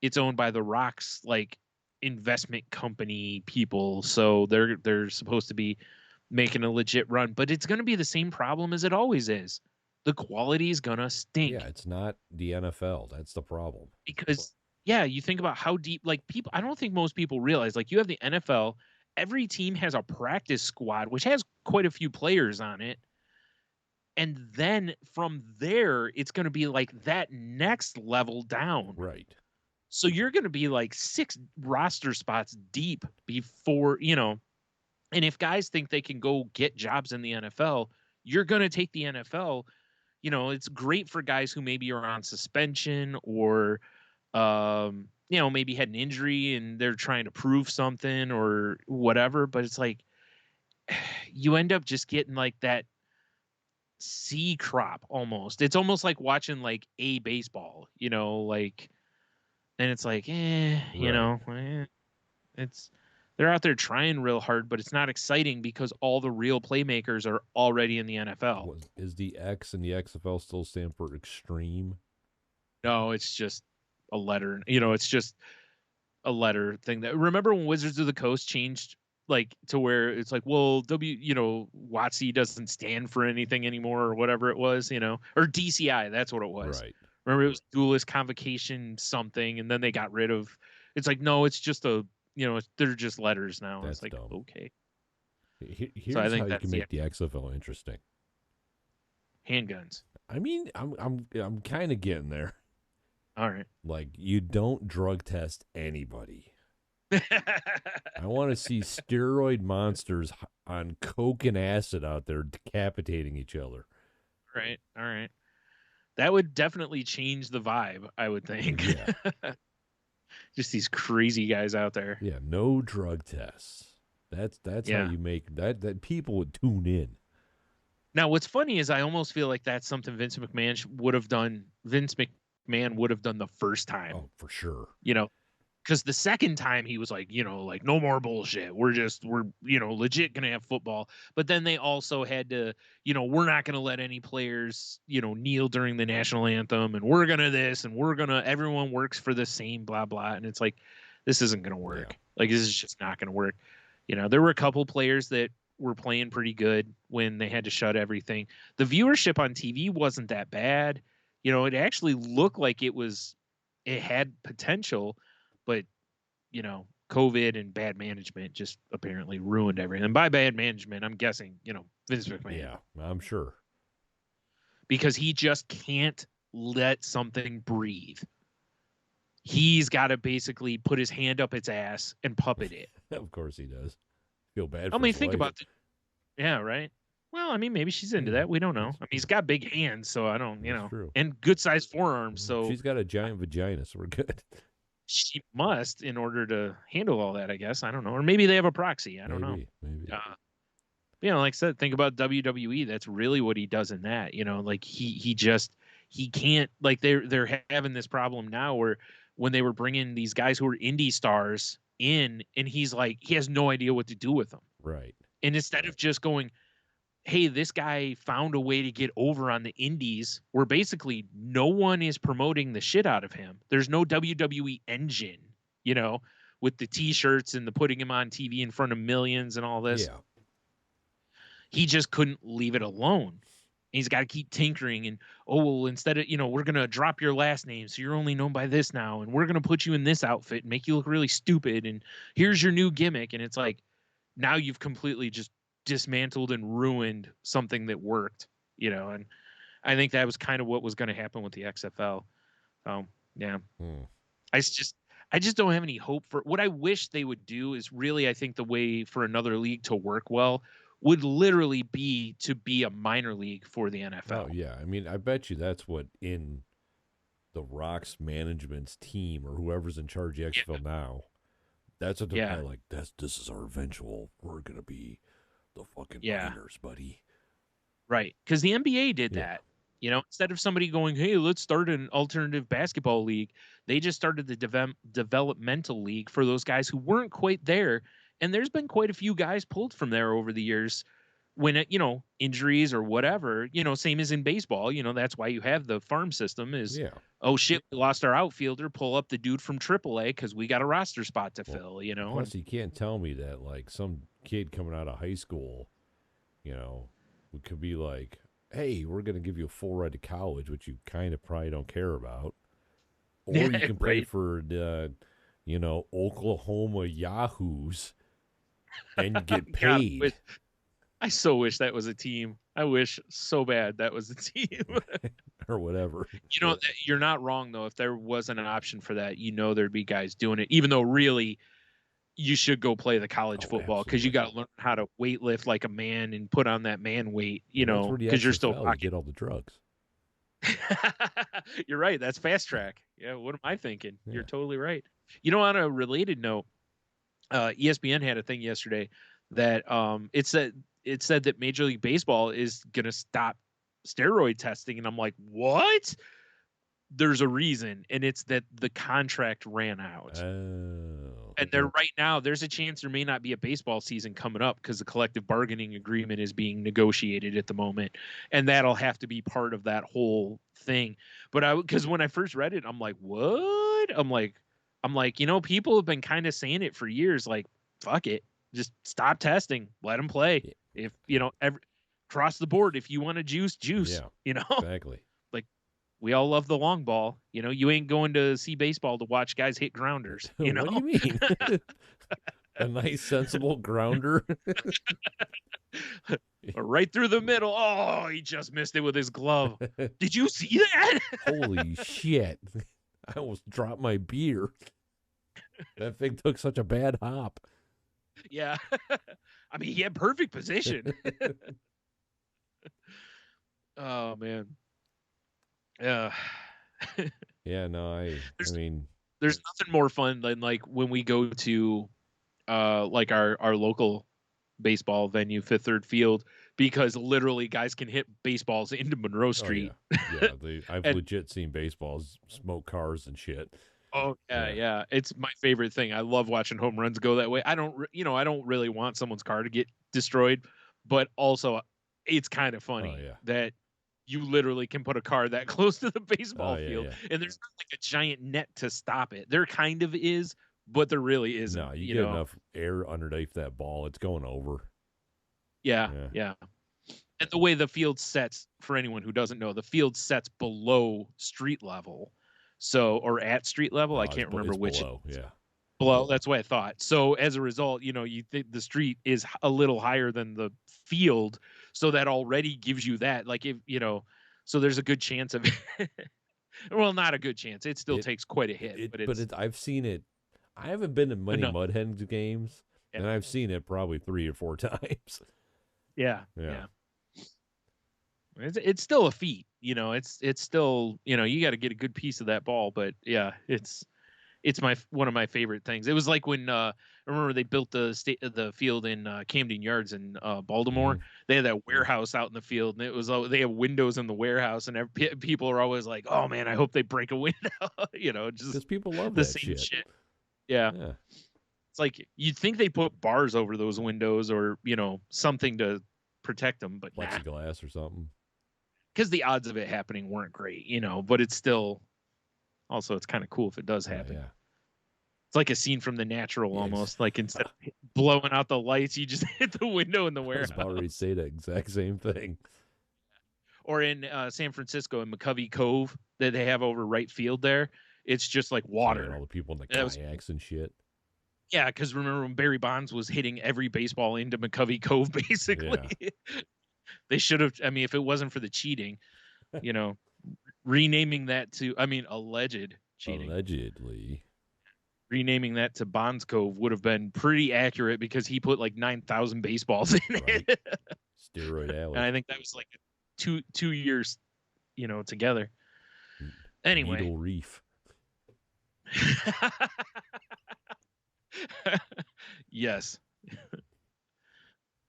it's owned by the Rock's like investment company people, so they're supposed to be making a legit run, but it's going to be the same problem as it always is. The quality is going to Yeah, stink it's not the NFL. That's the problem. because yeah, you think about how deep like people I don't think most people realize like you have the NFL, every team has a practice squad which has quite a few players on it. And then from there it's going to be like that next level down. Right. So you're going to be like 6 roster spots deep before, and if guys think they can go get jobs in the NFL, you're going to take the NFL. It's great for guys who maybe are on suspension or, maybe had an injury and they're trying to prove something or whatever. But it's like you end up just getting like that C crop almost. It's almost like watching like a baseball, like, and it's like, it's they're out there trying real hard, but it's not exciting because all the real playmakers are already in the NFL. Is the X and the XFL still stand for extreme? No, it's just a letter. It's just a letter thing. That remember when Wizards of the Coast changed like to where it's like, well, WOTC doesn't stand for anything anymore or whatever it was, or DCI. That's what it was. Right. Remember it was duelist convocation something, and then they got rid of. It's like no, it's just they're just letters now. That's it's like dumb. okay. Here's So I think how you that's can make the XFL interesting. Handguns. I mean, I'm kind of getting there. All right. Like you don't drug test anybody. I want to see steroid monsters on coke and acid out there decapitating each other. Right. All right. That would definitely change the vibe, I would think. Yeah. Just these crazy guys out there. Yeah, no drug tests. That's how you make that people would tune in. Now, what's funny is I almost feel like that's something Vince McMahon would have done. Vince McMahon would have done the first time. Oh, for sure. Because the second time he was like, like no more bullshit. We're legit gonna have football. But then they also had to, we're not gonna let any players, kneel during the national anthem, and we're gonna this, and everyone works for the same blah blah. And it's like, this isn't gonna work. Yeah. Like this is just not gonna work. There were a couple players that were playing pretty good when they had to shut everything. The viewership on TV wasn't that bad. It actually looked like it had potential. But, COVID and bad management just apparently ruined everything. And by bad management, I'm guessing, Vince McMahon. Yeah, I'm sure. Because he just can't let something breathe. He's got to basically put his hand up its ass and puppet it. Of course he does. Feel bad for I mean, his think wife. about it. Yeah, right. Well, I mean, maybe she's into that. We don't know. I mean, he's got big hands, so I don't, True. and good sized forearms. So she's got a giant vagina, so we're good. She must in order to handle all that, I guess. I don't know. Or maybe they have a proxy. I don't know. Maybe. Like I said, think about WWE. That's really what he does in that. Like he can't, like they're having this problem now where when they were bringing these guys who were indie stars in, and he's like, he has no idea what to do with them. Right. And instead of just going, hey, this guy found a way to get over on the indies where basically no one is promoting the shit out of him. There's no WWE engine, with the t-shirts and the putting him on TV in front of millions and all this. Yeah. He just couldn't leave it alone. He's got to keep tinkering and, instead of, we're going to drop your last name. So you're only known by this now. And we're going to put you in this outfit and make you look really stupid. And here's your new gimmick. And it's like, now you've completely just dismantled and ruined something that worked, and I think that was kind of what was going to happen with the XFL. Yeah. I just don't have any hope for what I wish they would do is really, I think the way for another league to work well would literally be to be a minor league for the NFL. Oh yeah. I mean, I bet you that's what in the Rock's management's team or whoever's in charge of the XFL now, that's what they're probably like, this is our eventual, we're going to be The fucking Yeah. minors, buddy. Right. Because the NBA did Yeah. that. You know, instead of somebody going, hey, let's start an alternative basketball league, they just started the developmental league for those guys who weren't quite there. And there's been quite a few guys pulled from there over the years when, it, you know, injuries or whatever, you know, same as in baseball. You know, that's why you have the farm system is, Yeah. oh, shit, we lost our outfielder, pull up the dude from AAA because we got a roster spot to fill, you know. Plus, you can't tell me that, like, some kid coming out of high school, you know, could be like, hey, we're going to give you a full ride to college, which you kind of probably don't care about. Or you can play for the, you know, Oklahoma Yahoos and get paid. God, I so wish that was a team. I wish so bad that was a team. Or whatever. You know, you're not wrong, though. If there wasn't an option for that, you know there'd be guys doing it, even though really you should go play the college football because you got to learn how to weight lift like a man and put on that man weight, you know, because you're still you get all the drugs. You're right. That's fast track. Yeah. What am I thinking? Yeah. You're totally right. You know, on a related note, ESPN had a thing yesterday that it said that Major League Baseball is going to stop steroid testing. And I'm like, what? There's a reason. And it's that the contract ran out. And there right now, there's a chance there may not be a baseball season coming up because the collective bargaining agreement is being negotiated at the moment. And that'll have to be part of that whole thing. But because when I first read it, I'm like, what? I'm like, you know, people have been kind of saying it for years. Like, fuck it. Just stop testing. Let them play. If, you know, across the board, if you want to juice, yeah, you know, exactly. Like, we all love the long ball. You know, you ain't going to see baseball to watch guys hit grounders. You know? What do you mean? A nice, sensible grounder? Right through the middle. Oh, he just missed it with his glove. Did you see that? Holy shit. I almost dropped my beer. That thing took such a bad hop. Yeah. I mean, he had perfect position. Oh, man. Yeah. Yeah, no, I mean, there's nothing more fun than like when we go to like our local baseball venue, Fifth Third Field, because literally guys can hit baseballs into Monroe Street. Oh, yeah. I've legit seen baseballs smoke cars and shit. Oh yeah. It's my favorite thing. I love watching home runs go that way. I don't really want someone's car to get destroyed, but also it's kind of funny that you literally can put a car that close to the baseball field, and there's not like a giant net to stop it. There kind of is, but there really isn't. No, you get enough air underneath that ball, it's going over. Yeah. And the way the field sets, for anyone who doesn't know, the field sets below street level. So, or at street level, I can't remember which. Below, that's what I thought. So as a result, you know, you think the street is a little higher than the field, so that already gives you that. Like, if you know, so there's a good chance of it. Well, not a good chance. It still takes quite a hit. I've seen it. I haven't been to many Mud Hens games, and I've seen it probably 3 or 4 times. Yeah. It's still a feat, you know. It's still, you know, you got to get a good piece of that ball, but yeah, it's one of my favorite things. It was like when I remember they built the field in Camden Yards in Baltimore. They had that warehouse out in the field, and it was they have windows in the warehouse, and people are always like, "Oh man, I hope they break a window," you know, just because people love the that same shit. Yeah. It's like you'd think they put bars over those windows or, you know, something to protect them, but plexiglass or something. Because the odds of it happening weren't great, you know, but it's still also it's kind of cool if it does happen. It's like a scene from The Natural almost. Like instead of blowing out the lights, you just hit the window in the warehouse. I was about to say the exact same thing. Or in San Francisco in McCovey Cove that they have over right field there, it's just like water. And all the people in the kayaks and shit. Yeah, because remember when Barry Bonds was hitting every baseball into McCovey Cove, basically. Yeah. They should have, I mean, if it wasn't for the cheating, you know, renaming that to, I mean, alleged cheating. Allegedly. Renaming that to Bonds Cove would have been pretty accurate because he put like 9,000 baseballs in it. Steroid alley. And I think that was like 2 years, you know, together. Anyway. Needle Reef. Yes.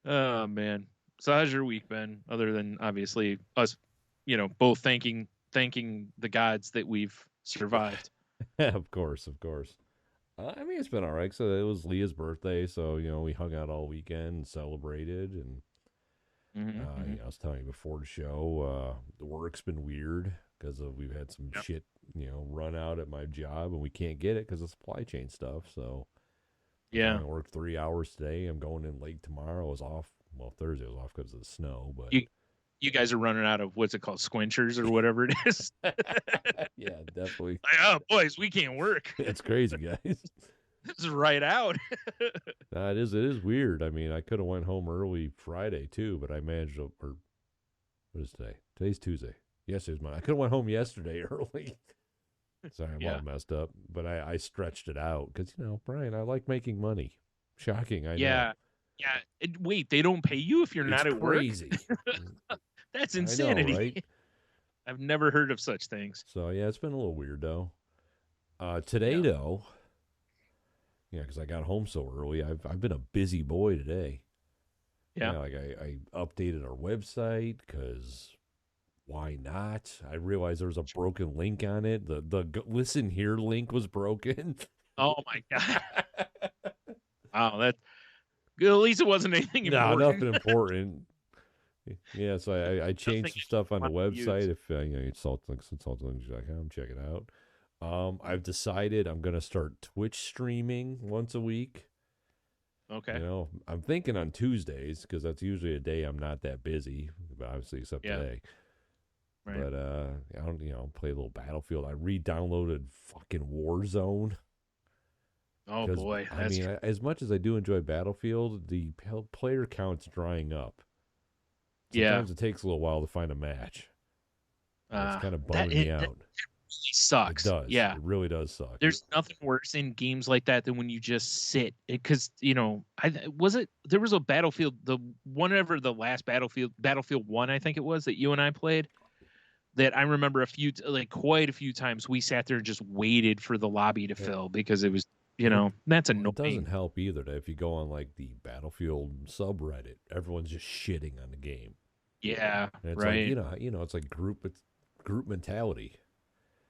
Oh man. So how's your week been? Other than obviously us, both thanking the gods that we've survived. Of course, of course. I mean, it's been all right. So it was Leah's birthday, so we hung out all weekend and celebrated. And I was telling you before the show, the work's been weird because we've had some Yep. shit, run out at my job, and we can't get it because of supply chain stuff. So I've Yeah. only worked 3 hours today. I'm going in late tomorrow. I was off. Well, Thursday was off because of the snow, but You you guys are running out of what's it called, squinchers or whatever it is. yeah, definitely. Like, oh boys, we can't work. It's crazy, guys. This is right out. It is weird. I mean, I could have went home early Friday too, but I managed to. Or what is today? Today's Tuesday. Yesterday's Monday. I could have went home yesterday early. Sorry, I'm Yeah. all messed up, but I stretched it out because Brian, I like making money. Shocking, I know. Yeah. Yeah. Wait, they don't pay you if you're It's not at work? crazy. That's I know, insanity. right? I've never heard of such things. So yeah, it's been a little weird though. Today Yeah. though, yeah, because I got home so early. I've been a busy boy today. Yeah. Yeah, like I updated our website because why not? I realized there was a broken link on it. The listen here link was broken. Oh my god. Wow, that good. At least it wasn't anything No, important. nothing important. Yeah, so I changed Nothing some stuff on the anyone would use. website. If you saltlinks.com, check it out. I've decided I'm gonna start Twitch streaming once a week. Okay. I'm thinking on Tuesdays because that's usually a day I'm not that busy, but obviously except Yeah. today. Right. But I don't, play a little Battlefield. I re-downloaded fucking Warzone. Oh 'Cause, boy. I mean, as much as I do enjoy Battlefield, the player count's drying up. Yeah. Sometimes it takes a little while to find a match. It's kind of That bumming me that out. really It sucks. does. Yeah. It really does suck. There's nothing worse in games like that than when you just sit because there was a Battlefield, the whenever the last Battlefield 1, I think it was, that you and I played, that I remember quite a few times we sat there and just waited for the lobby to It, fill because it was, it, that's it doesn't annoying. help either that if you go on like the Battlefield subreddit, everyone's just shitting on the game. Yeah, And it's like, right. it's like group mentality.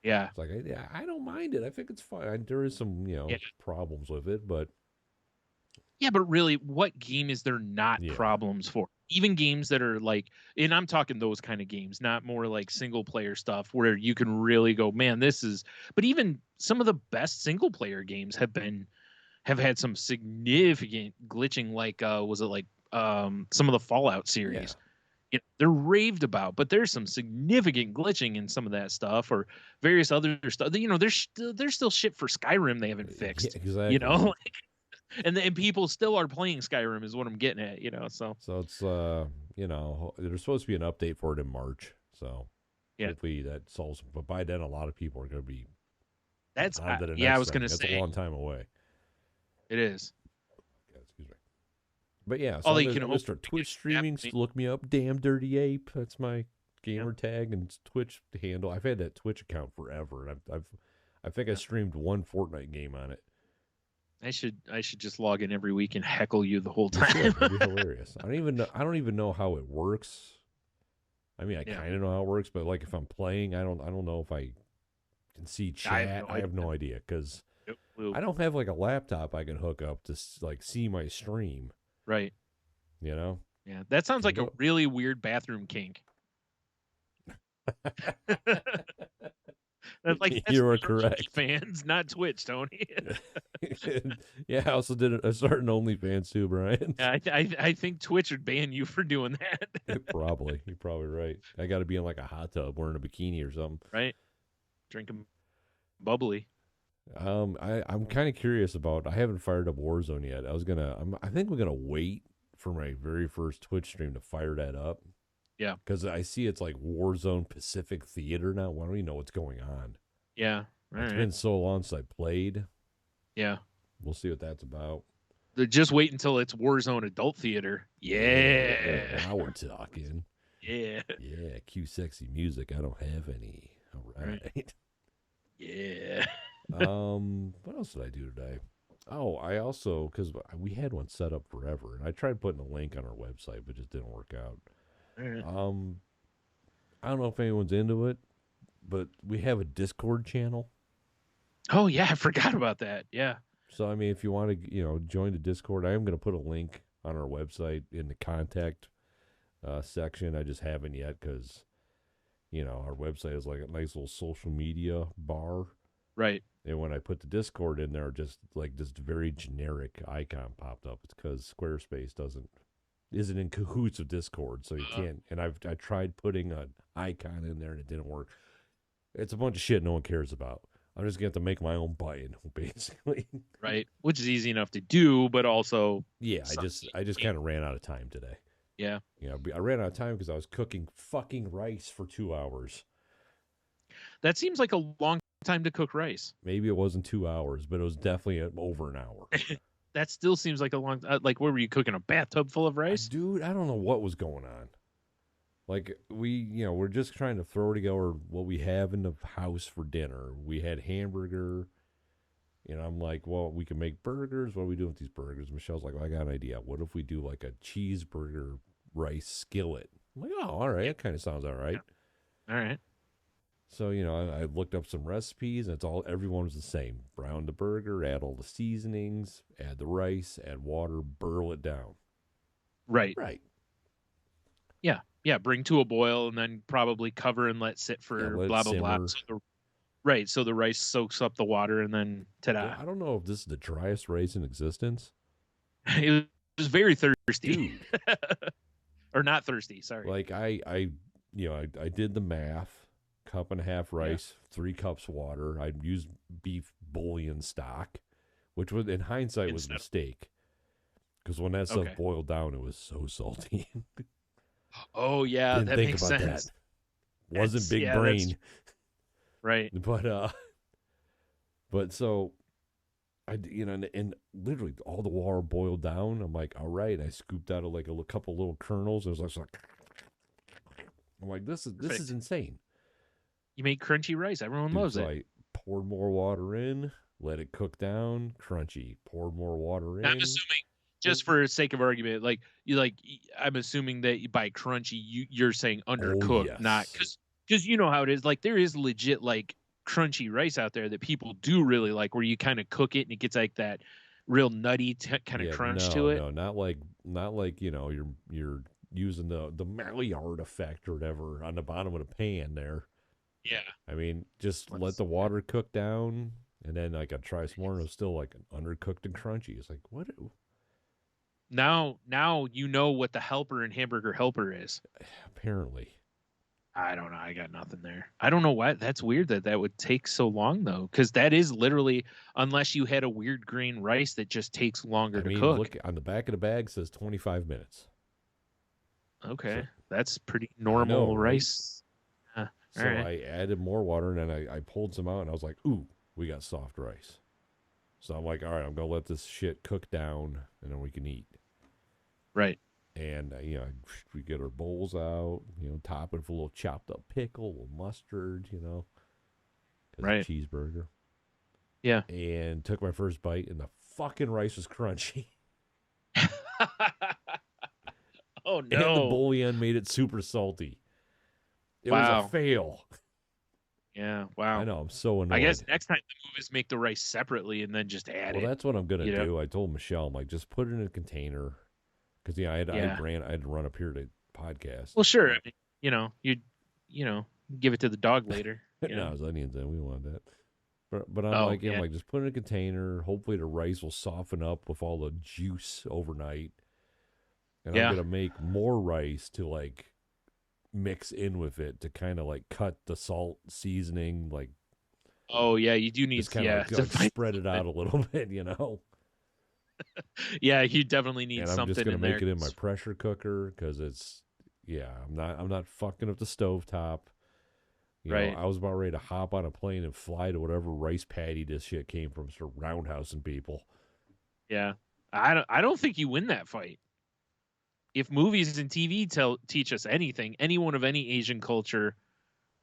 Yeah. It's like I don't mind it. I think it's fine. There is some Yeah. problems with it, but Yeah, but really, what game is there not yeah, problems for? Even games that are like, and I'm talking those kind of games, not more like single player stuff where you can really go, man, this is. But even some of the best single player games have had some significant glitching. Like, was it like some of the Fallout yeah, series? They're raved about, but there's some significant glitching in some of that stuff, or various other stuff. There's still shit for Skyrim they haven't yeah, fixed. You exactly. know, and people still are playing Skyrim is what I'm getting at, so So it's there's supposed to be an update for it in March. So yeah. hopefully that solves. But by then, a lot of people are going to be That's on to the yeah, I next was thing. gonna That's a say long time away. it is. Yeah, excuse me. But yeah, so Although I'm you gonna, can I'm gonna hope start to Twitch get streaming. Look me up, Damn Dirty Ape. That's my yeah. gamer tag and Twitch handle. I've had that Twitch account forever, and I think I streamed one Fortnite game on it. I should just log in every week and heckle you the whole You time. should. It'd be hilarious. I don't even know how it works. I mean, I Yeah. kind of know how it works, but like if I'm playing, I don't know if I can see chat. I have no idea because I don't have like a laptop I can hook up to like see my stream. Right. You know? Yeah. That sounds Can like a really weird bathroom kink. That's You are for correct. fans, not Twitch, Tony. Yeah, I also I started an OnlyFans too, Brian. I think Twitch would ban you for doing that. Probably. You're probably right. I got to be in like a hot tub wearing a bikini or something. Right. Drinking bubbly. I'm kind of curious about. I haven't fired up Warzone yet. I think we're gonna wait for my very first Twitch stream to fire that up. Yeah. Because I see it's like Warzone Pacific Theater now. I don't even know what's going on. Yeah. It's been so long since I played. Yeah. We'll see what that's about. Just wait until it's Warzone Adult Theater. Yeah. Now we're talking. Yeah. Yeah. Cue sexy music. I don't have any. All right. Yeah. What else did I do today? Oh, I also, because we had one set up forever, and I tried putting a link on our website, but it just didn't work out. All right. I don't know if anyone's into it, but we have a Discord channel. Oh yeah, I forgot about that. Yeah. So I mean, if you want to, join the Discord, I am going to put a link on our website in the contact section. I just haven't yet because our website is like a nice little social media bar. Right. And when I put the Discord in there, just like this very generic icon popped up. It's because Squarespace isn't in cahoots with Discord, so you can't. And I tried putting an icon in there and it didn't work. It's a bunch of shit no one cares about. I'm just gonna have to make my own button, basically. Right. Which is easy enough to do, but also Yeah, I just kind of ran out of time today. Yeah. I ran out of time because I was cooking fucking rice for 2 hours. That seems like a long time to cook rice. Maybe it wasn't 2 hours, but it was definitely over an hour. That still seems like a long. Like, what were you cooking? A bathtub full of rice? Dude, I don't know what was going on. Like, we're just trying to throw together what we have in the house for dinner. We had hamburger. I'm like, well, we can make burgers. What do we do with these burgers? Michelle's like, well, I got an idea. What if we do like a cheeseburger rice skillet? I'm like, oh, all right. That kind of sounds all right. Yeah. All right. So, I looked up some recipes, and everyone was the same. Brown the burger, add all the seasonings, add the rice, add water, burl it down. Right. Right. Yeah. Yeah. Bring to a boil and then probably cover and let sit for blah, blah, blah. Right. So the rice soaks up the water and then ta-da. Yeah, I don't know if this is the driest rice in existence. It was very thirsty. Or not thirsty. Sorry. Like I did the math. Cup and a half rice, 3 cups water. I'd used beef bouillon stock, which was in hindsight was a mistake. Because when that stuff boiled down, it was so salty. Oh yeah, Didn't that think makes about sense. That. Wasn't big brain. Right. But so I and literally all the water boiled down. I'm like, all right. I scooped out like a couple little kernels. It was like I'm like, this is insane. You make crunchy rice. Everyone loves it. I poured more water in, let it cook down, crunchy. Poured more water in. I'm assuming, just for the sake of argument, I'm assuming that by crunchy, you're saying undercooked, not because you know how it is. Like, there is legit like crunchy rice out there that people do really like, where you kind of cook it and it gets like that real nutty kind of crunch to it. No, not like you're using the Maillard effect or whatever on the bottom of the pan there. Yeah. I mean, just let the water cook down, and then I try some more, and it was still like undercooked and crunchy. It's like, what? Now you know what the helper in Hamburger Helper is. Apparently. I don't know. I got nothing there. I don't know why. That's weird that would take so long, though, because that is literally, unless you had a weird grain rice that just takes longer to cook. Look, on the back of the bag says 25 minutes. Okay. So, that's pretty normal rice. So I added more water, and then I pulled some out, and I was like, ooh, we got soft rice. So I'm like, all right, I'm going to let this shit cook down, and then we can eat. Right. And, we get our bowls out, top it with a little chopped up pickle, a little mustard, right. Cheeseburger. Yeah. And took my first bite, and the fucking rice was crunchy. Oh, no. And the bouillon made it super salty. It was a fail. Yeah, wow. I know, I'm so annoyed. I guess next time the move is make the rice separately and then just add it. Well, that's what I'm going to do. I told Michelle, I'm like, just put it in a container. Because, I had to run up here to podcast. Well, sure. I mean, you give it to the dog later. No, it was onions in. We don't want that. But I'm like, just put it in a container. Hopefully the rice will soften up with all the juice overnight. And I'm going to make more rice to, mix in with it to kind of cut the salt seasoning oh yeah, you do need to spread it out a little bit, Yeah, you definitely need something. I'm just gonna make it in my pressure cooker because I'm not fucking up the stovetop. Right. I was about ready to hop on a plane and fly to whatever rice paddy this shit came from, start roundhousing people. Yeah, I don't think you win that fight. If movies and TV teach us anything, anyone of any Asian culture,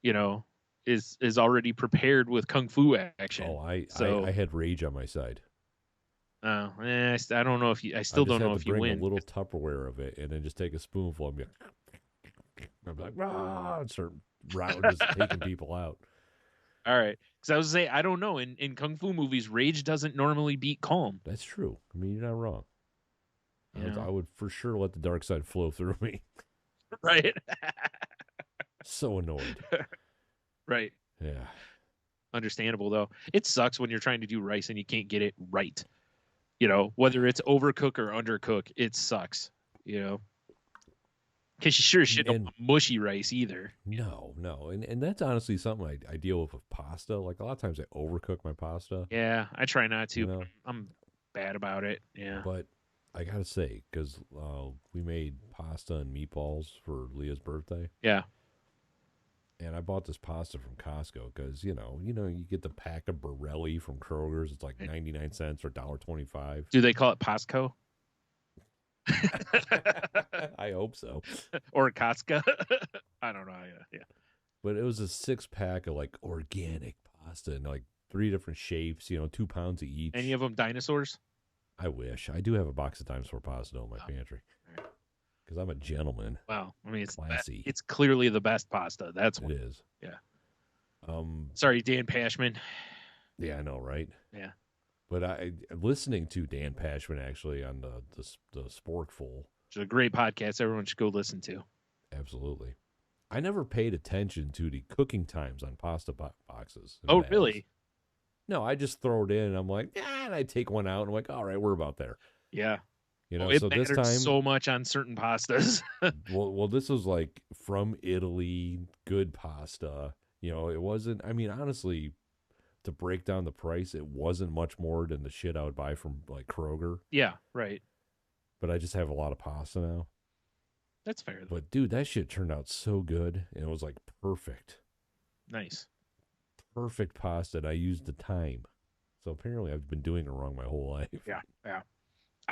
is already prepared with kung fu action. Oh, I had rage on my side. I don't know if you. I I still just don't have know to if you bring a win. little Tupperware of it and then just take a spoonful and be like, rah, and start just taking people out. All right, because I was say I don't know. In kung fu movies, rage doesn't normally beat calm. That's true. I mean, you're not wrong. You I know, would for sure let the dark side flow through me. right? So annoyed. Right. Yeah. Understandable though. It sucks when you're trying to do rice and you can't get it right. You know, whether it's overcook or undercook, it sucks. You know, because you sure shit don't And want mushy rice either. no, and that's honestly something I deal with pasta. Like a lot of times I overcook my pasta. Yeah, I try not You to. But know, I'm bad about it. Yeah. but I gotta say, because we made pasta and meatballs for Leah's birthday, Yeah. and I bought this pasta from Costco because you get the pack of Borelli from Kroger's. It's like 99 cents or $1.25. Do they call it Pasco I hope so. or Costco? I don't know. Yeah. But it was a 6-pack of like organic pasta and like 3 different shapes. 2 pounds of each. Any of them dinosaurs? I wish. I do have a box of dinosaur pasta in my pantry. Because I'm a gentleman. Well, I mean, it's classy. It's clearly the best pasta. That's it what. is. Yeah. Sorry, Dan Pashman. Yeah, I know, right? Yeah. But listening to Dan Pashman actually on the Sporkful. Which is a great podcast. Everyone should go listen to. Absolutely. I never paid attention to the cooking times on pasta boxes. Oh, bags. really? No, I just throw it in and I'm like, and I take one out and I'm like, all right, we're about there. Yeah. It so this time so much on certain pastas. well, this was like from Italy, good pasta. It wasn't. I mean, honestly, to break down the price, it wasn't much more than the shit I would buy from like Kroger. Yeah, right. But I just have a lot of pasta now. That's fair. But dude, that shit turned out so good, and it was like perfect. Nice. Perfect pasta, and I used the time. So apparently, I've been doing it wrong my whole life. Yeah.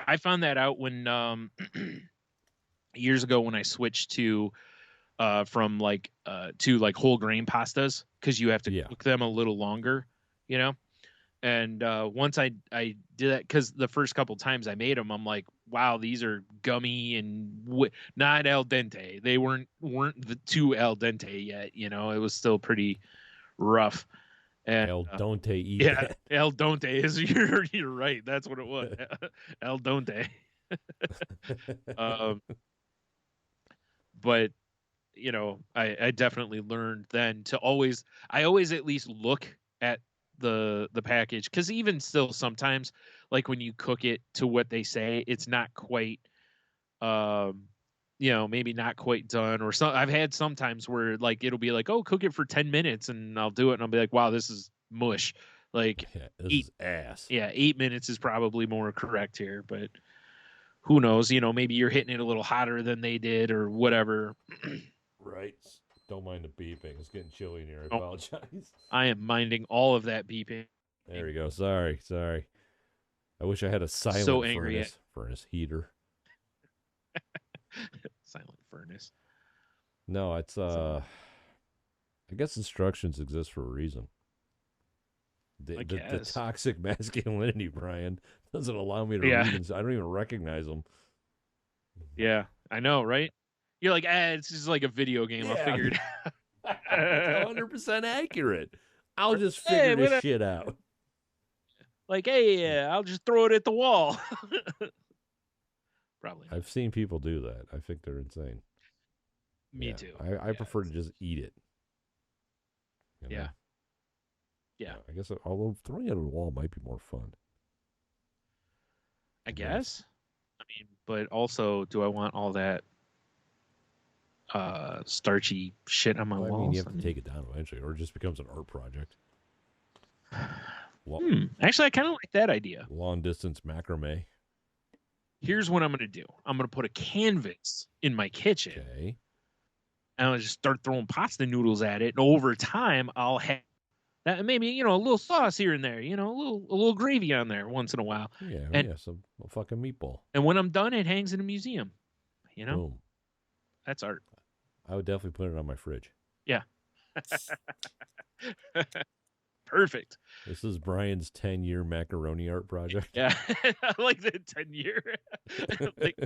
I found that out when years ago when I switched to from to like whole grain pastas because you have to cook them a little longer, And once I did that, because the first couple times I made them, I'm like, wow, these are gummy and not al dente. They weren't too al dente yet. It was still pretty rough. And El Donte eat yeah, that. El Donte is you're right. That's what it was. El Donte. But I definitely learned then to always at least look at the package, because even still sometimes, like when you cook it to what they say, it's not quite maybe not quite done, or I've had sometimes where like it'll be like, oh, cook it for 10 minutes and I'll do it and I'll be like, wow, this is mush. Like this is ass. Yeah, 8 minutes is probably more correct here, but who knows? Maybe you're hitting it a little hotter than they did or whatever. Right. Don't mind the beeping. It's getting chilly in here. I apologize. I am minding all of that beeping. There we go. Sorry. I wish I had a silent furnace heater. Silent furnace. No, it's I guess instructions exist for a reason. The toxic masculinity, Brian, doesn't allow me to read them. I don't even recognize them. Yeah, I know, right? You're like, it's just like a video game. I'll figure it out. 100% accurate. I'll just figure this shit out. Like, hey, I'll just throw it at the wall. Probably not. I've seen people do that. I think they're insane. Me too. I prefer to just eat it. Yeah. I guess, although throwing it at a wall might be more fun. I guess. I mean, but also, do I want all that starchy shit on my walls? I mean, you have to take it down eventually, or it just becomes an art project. Actually, I kind of like that idea. Long distance macrame. Here's what I'm going to do. I'm going to put a canvas in my kitchen. Okay. And I'll just start throwing pasta noodles at it. And over time, I'll have that, maybe, a little sauce here and there, a little gravy on there once in a while. Yeah, some fucking meatball. And when I'm done, it hangs in a museum. Boom. That's art. I would definitely put it on my fridge. Yeah. perfect. This is Brian's 10-year macaroni art project. Yeah, I like the 10-year, like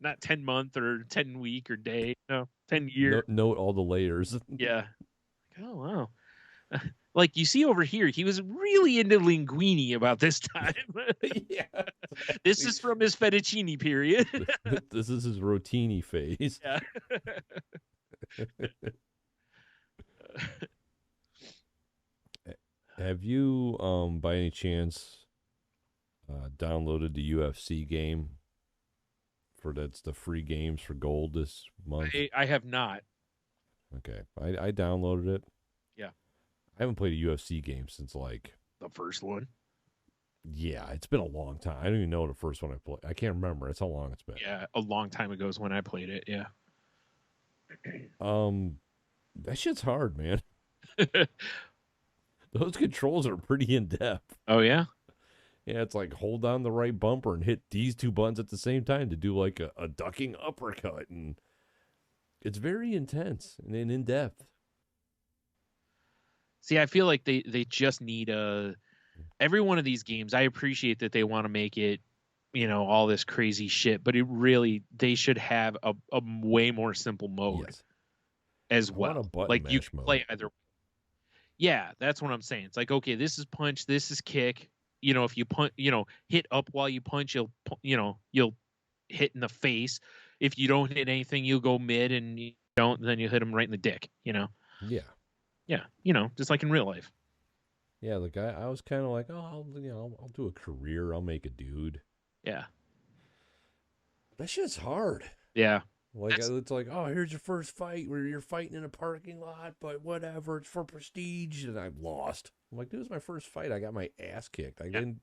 not 10-month or 10-week or day. No, 10-year. Note all the layers. Yeah. Oh wow. Like you see over here, he was really into linguine about this time. Yeah. This is from his fettuccine period. This is his rotini phase. Yeah. Have you, by any chance, downloaded the UFC game? That's the free games for gold this month. I have not. Okay, I downloaded it. Yeah. I haven't played a UFC game since like The first one. Yeah, it's been a long time. I don't even know the first one I played. I can't remember. That's how long it's been. Yeah, a long time ago is when I played it. Yeah. That shit's hard, man. Those controls are pretty in depth. Oh yeah. Yeah, it's like hold down the right bumper and hit these two buttons at the same time to do like a ducking uppercut, and it's very intense and in depth. See, I feel like they just need every one of these games. I appreciate that they want to make it, all this crazy shit, but they should have a way more simple mode as well. Like you can play either. Yeah, that's what I'm saying. It's like, okay, this is punch, this is kick. If you punch, hit up while you punch, you'll hit in the face. If you don't hit anything, you'll go mid, and you don't, then you hit them right in the dick. Yeah. Yeah, just like in real life. Yeah, like I was kind of like, oh, I'll do a career. I'll make a dude. Yeah. That shit's hard. Yeah. Like it's like, oh, here's your first fight where you're fighting in a parking lot, but whatever, it's for prestige, and I've lost. I'm like, dude, it's my first fight. I got my ass kicked. I can't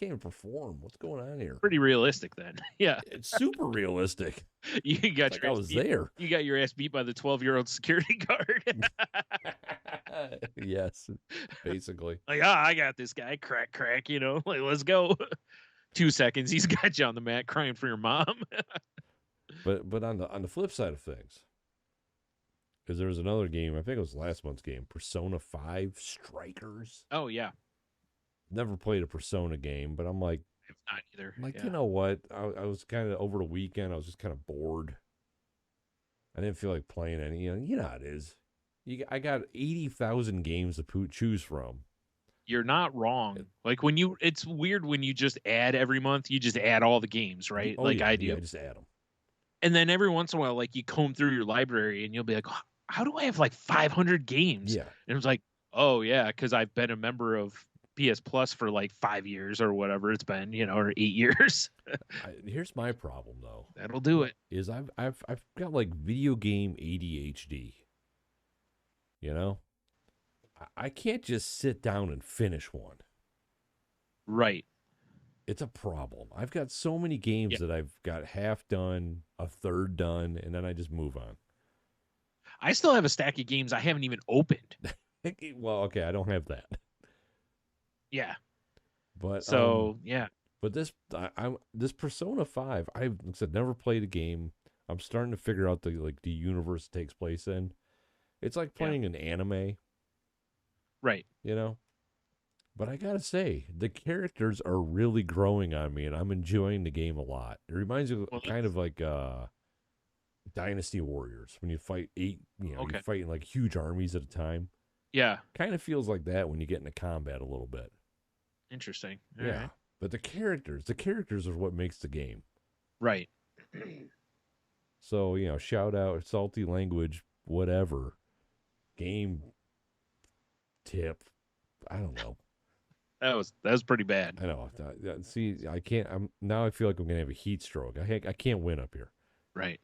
even perform. What's going on here? Pretty realistic then. Yeah. It's super realistic. You got I was there. You got your ass beat by the 12-year-old security guard. Yes, basically. Like, I got this guy. Crack, like, let's go. 2 seconds, he's got you on the mat crying for your mom. But on the flip side of things, because there was another game, I think it was last month's game, Persona 5 Strikers. Oh yeah. Never played a Persona game, but I'm like, I've not either. I'm like, yeah. You know what? I was kind of over the weekend. I was just kind of bored. I didn't feel like playing any. You know how it is. I got 80,000 games to choose from. You're not wrong. Like it's weird when you just add every month. You just add all the games, right? Oh, like yeah, I do. Yeah, I just add them. And then every once in a while, like you comb through your library and you'll be like, how do I have like 500 games? Yeah. And it's like, oh yeah, because I've been a member of PS Plus for like 5 years or whatever it's been, or 8 years. Here's my problem though. That'll do it. Is I've got like video game ADHD. I can't just sit down and finish one. Right. It's a problem. I've got so many games that I've got half done, a third done, and then I just move on. I still have a stack of games I haven't even opened. Well, okay, I don't have that. Yeah. But yeah. But this Persona 5, I've like I said, never played a game. I'm starting to figure out the universe it takes place in. It's like playing an anime. Right. But I gotta say, the characters are really growing on me, and I'm enjoying the game a lot. It reminds me of kind of like Dynasty Warriors, when you fight you're fighting like huge armies at a time. Yeah. Kind of feels like that when you get into combat a little bit. Interesting. All yeah. right. But the characters are what makes the game. Right. So, shout out, salty language, whatever. Game tip. I don't know. That was pretty bad. I know. See, I can't. Now I feel like I'm gonna have a heat stroke. I can't win up here. Right.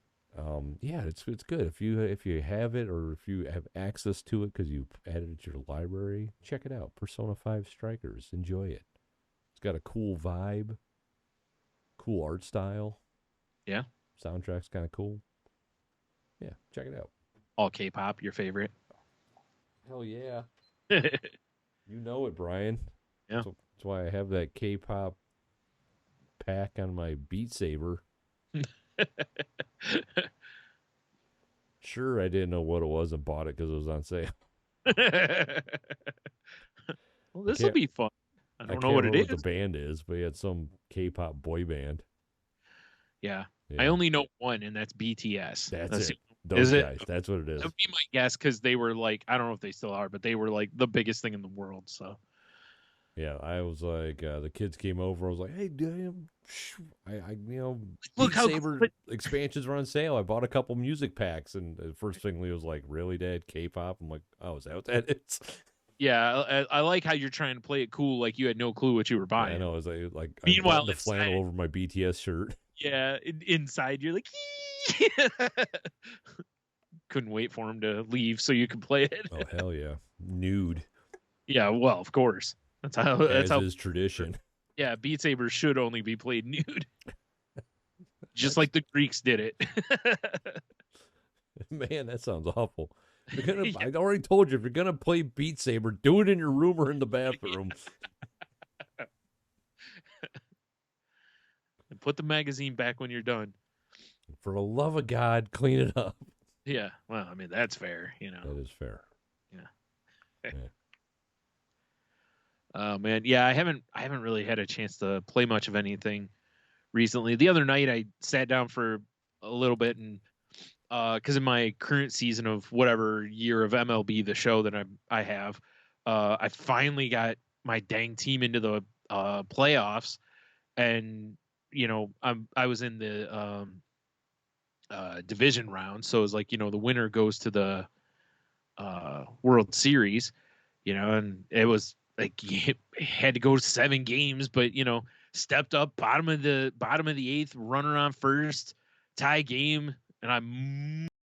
Yeah, it's good if you have it, or if you have access to it because you added it to your library. Check it out. Persona 5 Strikers. Enjoy it. It's got a cool vibe, cool art style. Yeah. Soundtrack's kind of cool. Yeah, check it out. All K-pop, your favorite? Hell yeah. You know it, Brian. Yeah. That's why I have that K-pop pack on my Beat Saber. Sure, I didn't know what it was and bought it because it was on sale. well, this will be fun. I don't know can't what it remember is. what the band is, but he had some K-pop boy band. Yeah. Yeah. I only know one, and that's BTS. That's it. Those guys. That's what it is. That would be my guess, because they were like, I don't know if they still are, but they were like the biggest thing in the world. So. Yeah, I was like, the kids came over. I was like, hey, look Beat how Saber expansions were on sale. I bought a couple music packs, and the first thing Leo was like, really, Dad? K-pop? I'm like, oh, is that what that is? Yeah, I like how you're trying to play it cool, like you had no clue what you were buying. Yeah, I know. It was like meanwhile, the flannel over my BTS shirt. Yeah, inside you're like, couldn't wait for him to leave so you could play it. Oh hell yeah, nude. Yeah, well, of course. That's how is tradition. Yeah, Beat Saber should only be played nude. Just like the Greeks did it. Man, that sounds awful. I already told you, if you're gonna play Beat Saber, do it in your room or in the bathroom. And put the magazine back when you're done. For the love of God, clean it up. Yeah, well, I mean, that's fair, That is fair. Yeah. Man, yeah, I haven't really had a chance to play much of anything recently. The other night I sat down for a little bit, and because in my current season of whatever year of MLB, the show that I have, I finally got my dang team into the playoffs, and I was in the division round, so it was like the winner goes to the World Series, and it was like you had to go 7 games, but stepped up bottom of the 8th, runner on first, tie game, and I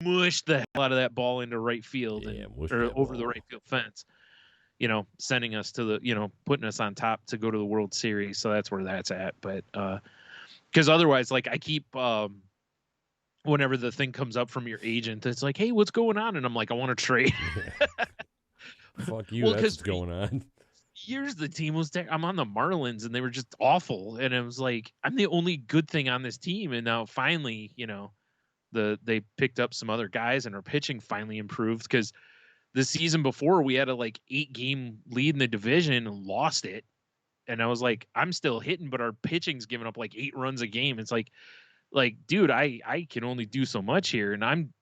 mushed the hell out of that ball into right field or over the right field fence, sending us to the putting us on top to go to the World Series. So that's where that's at. But because otherwise, like, I keep whenever the thing comes up from your agent, it's like, hey, what's going on? And I'm like, I want to trade. Fuck you. That's what's going on. Years the team was there. I'm on the Marlins, and they were just awful. And it was like, I'm the only good thing on this team. And now finally, they picked up some other guys, and our pitching finally improved, because the season before we had a 8-game lead in the division and lost it. And I was like, I'm still hitting, but our pitching's giving up 8 runs a game. It's like, dude, I can only do so much here. And I'm,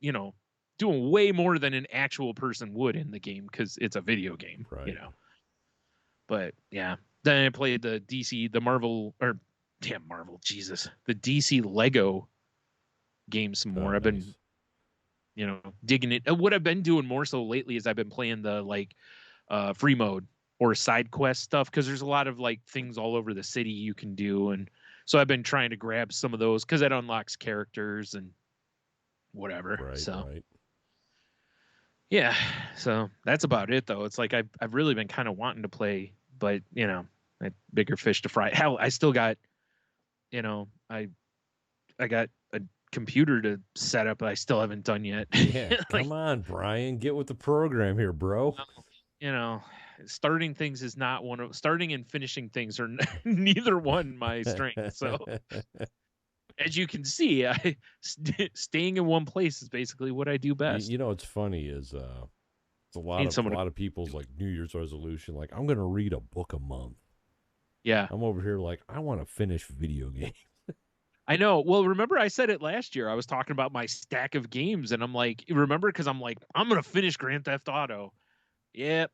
doing way more than an actual person would in the game, because it's a video game, right. But yeah, then I played the Marvel, the DC Lego game some more. I've been, digging it. What I've been doing more so lately is I've been playing the free mode or side quest stuff, because there's a lot of things all over the city you can do, and so I've been trying to grab some of those because it unlocks characters and whatever. Right. Yeah, so that's about it though. It's like I've really been kind of wanting to play, but bigger fish to fry. Hell, I still got, I got a computer to set up, but I still haven't done yet. Yeah, come on, Brian, get with the program here, bro. Starting things is not one of starting and finishing things are neither one my strength. So as you can see, staying in one place is basically what I do best. What's funny is it's a lot of people's New Year's resolution. I'm going to read a book a month. Yeah, I'm over here I want to finish video games. I know. Well, remember I said it last year. I was talking about my stack of games, and I'm like, remember, because I'm like, I'm going to finish Grand Theft Auto. Yep.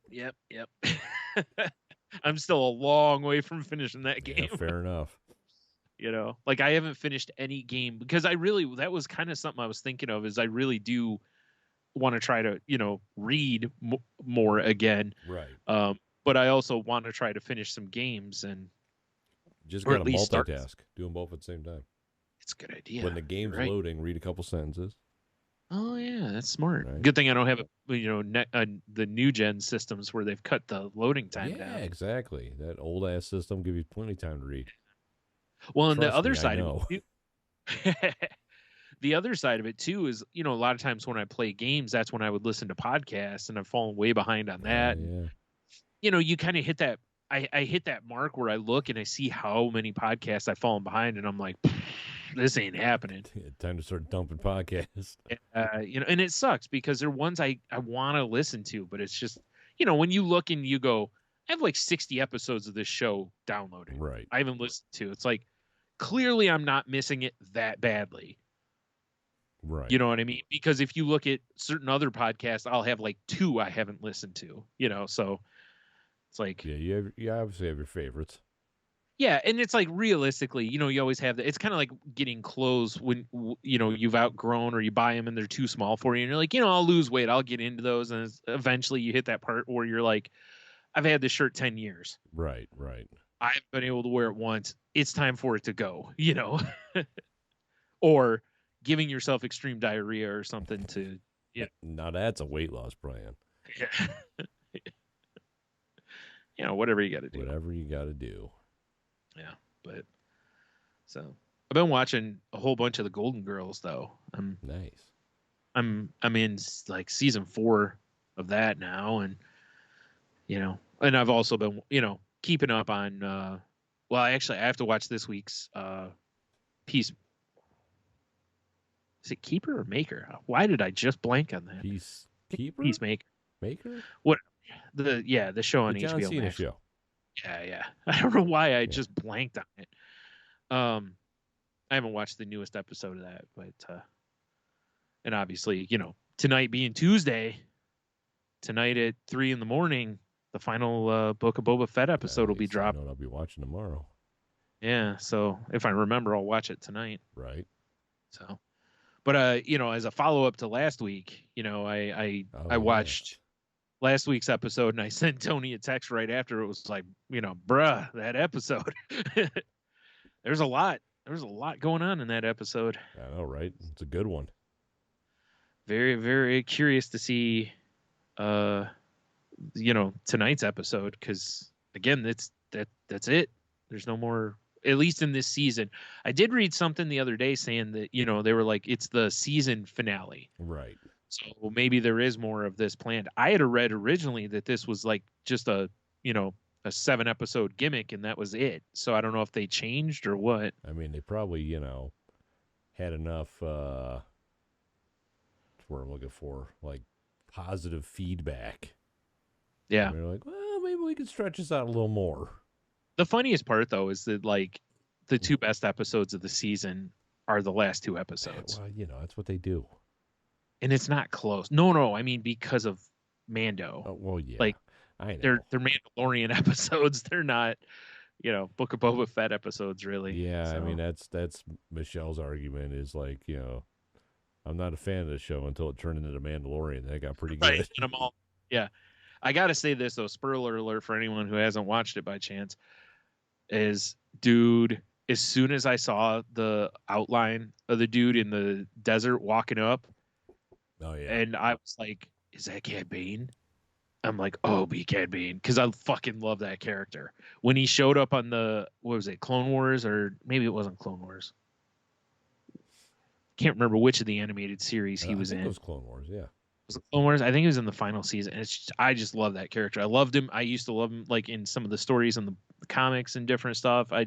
I'm still a long way from finishing that game. Yeah, fair enough. I haven't finished any game, because that was kind of something I was thinking of, is I really do want to try to, read more again. Right. But I also want to try to finish some games, and just got to multitask, do them both at the same time. It's a good idea. When the game's loading, read a couple sentences. Oh yeah, that's smart. Right. Good thing I don't have the new gen systems where they've cut the loading time down. Yeah, exactly. That old ass system gives you plenty of time to read. Well, and the other side of it, the other side of it too is, a lot of times when I play games, that's when I would listen to podcasts, and I've fallen way behind on that. Yeah. You kind of hit that. I hit that mark where I look and I see how many podcasts I've fallen behind, and I'm like, this ain't happening. Time to start dumping podcasts. And it sucks, because they're ones I want to listen to, but it's just, when you look and you go, I have like 60 episodes of this show downloaded. Right. I haven't listened to. It's like, clearly I'm not missing it that badly. Right. You know what I mean? Because if you look at certain other podcasts, I'll have like 2 I haven't listened to, so it's like, Yeah, you obviously have your favorites. yeah. And it's like, realistically, you always have that. It's kind of like getting clothes when, you've outgrown or you buy them and they're too small for you. And you're like, I'll lose weight. I'll get into those. And eventually you hit that part where you're like, I've had this shirt 10 years. Right. I've been able to wear it once. It's time for it to go, or giving yourself extreme diarrhea or something to, Now that's a weight loss plan. Yeah. Whatever you got to do. Whatever you got to do. Yeah. But so I've been watching a whole bunch of the Golden Girls though. Nice. I'm in like season 4 of that now. And, and I've also been, keeping up on, well, actually I have to watch this week's, Peace. Is it Keeper or Maker? Why did I just blank on that? Peacemaker. Maker? What? The show on the John HBO Cena Max. show. Yeah. I don't know why I just blanked on it. I haven't watched the newest episode of that, but and obviously, tonight being Tuesday, tonight at 3 a.m, the final Book of Boba Fett episode will be dropped. I'll be watching tomorrow. Yeah, so if I remember, I'll watch it tonight. Right. So, but as a follow up to last week, I watched last week's episode and I sent Tony a text right after. It was like, bruh, that episode. There's a lot going on in that episode. I know, right? It's a good one. Very, very curious to see, tonight's episode, because again, that's it. There's no more, at least in this season. I did read something the other day saying that, they were like, it's the season finale. Right. So maybe there is more of this planned. I had read originally that this was like just a 7-episode gimmick and that was it. So I don't know if they changed or what. I mean, they probably, had enough, that's what I'm looking for, like positive feedback. Yeah. And they're like, well, maybe we could stretch this out a little more. The funniest part, though, is that like the 2 best episodes of the season are the last 2 episodes. Well, that's what they do. And it's not close. No. I mean, because of Mando. Oh, well, yeah. Like, I know. they're Mandalorian episodes. They're not, Book of Boba Fett episodes, really. Yeah, so. I mean, that's Michelle's argument is like, I'm not a fan of the show until it turned into The Mandalorian. That got pretty good. Right. And I'm all, yeah. I got to say this, though, spoiler alert for anyone who hasn't watched it by chance, is, dude, as soon as I saw the outline of the dude in the desert walking up, oh yeah, and I was like, is that Cad Bane? I'm like, oh, be Cad Bane, because I fucking love that character. When he showed up on the, what was it, Clone Wars, or maybe it wasn't Clone Wars. Can't remember which of the animated series he was in. It was Clone Wars, yeah. Was it Clone Wars? I think he was in the final season. I just love that character. I loved him. I used to love him, like in some of the stories and the comics and different stuff. I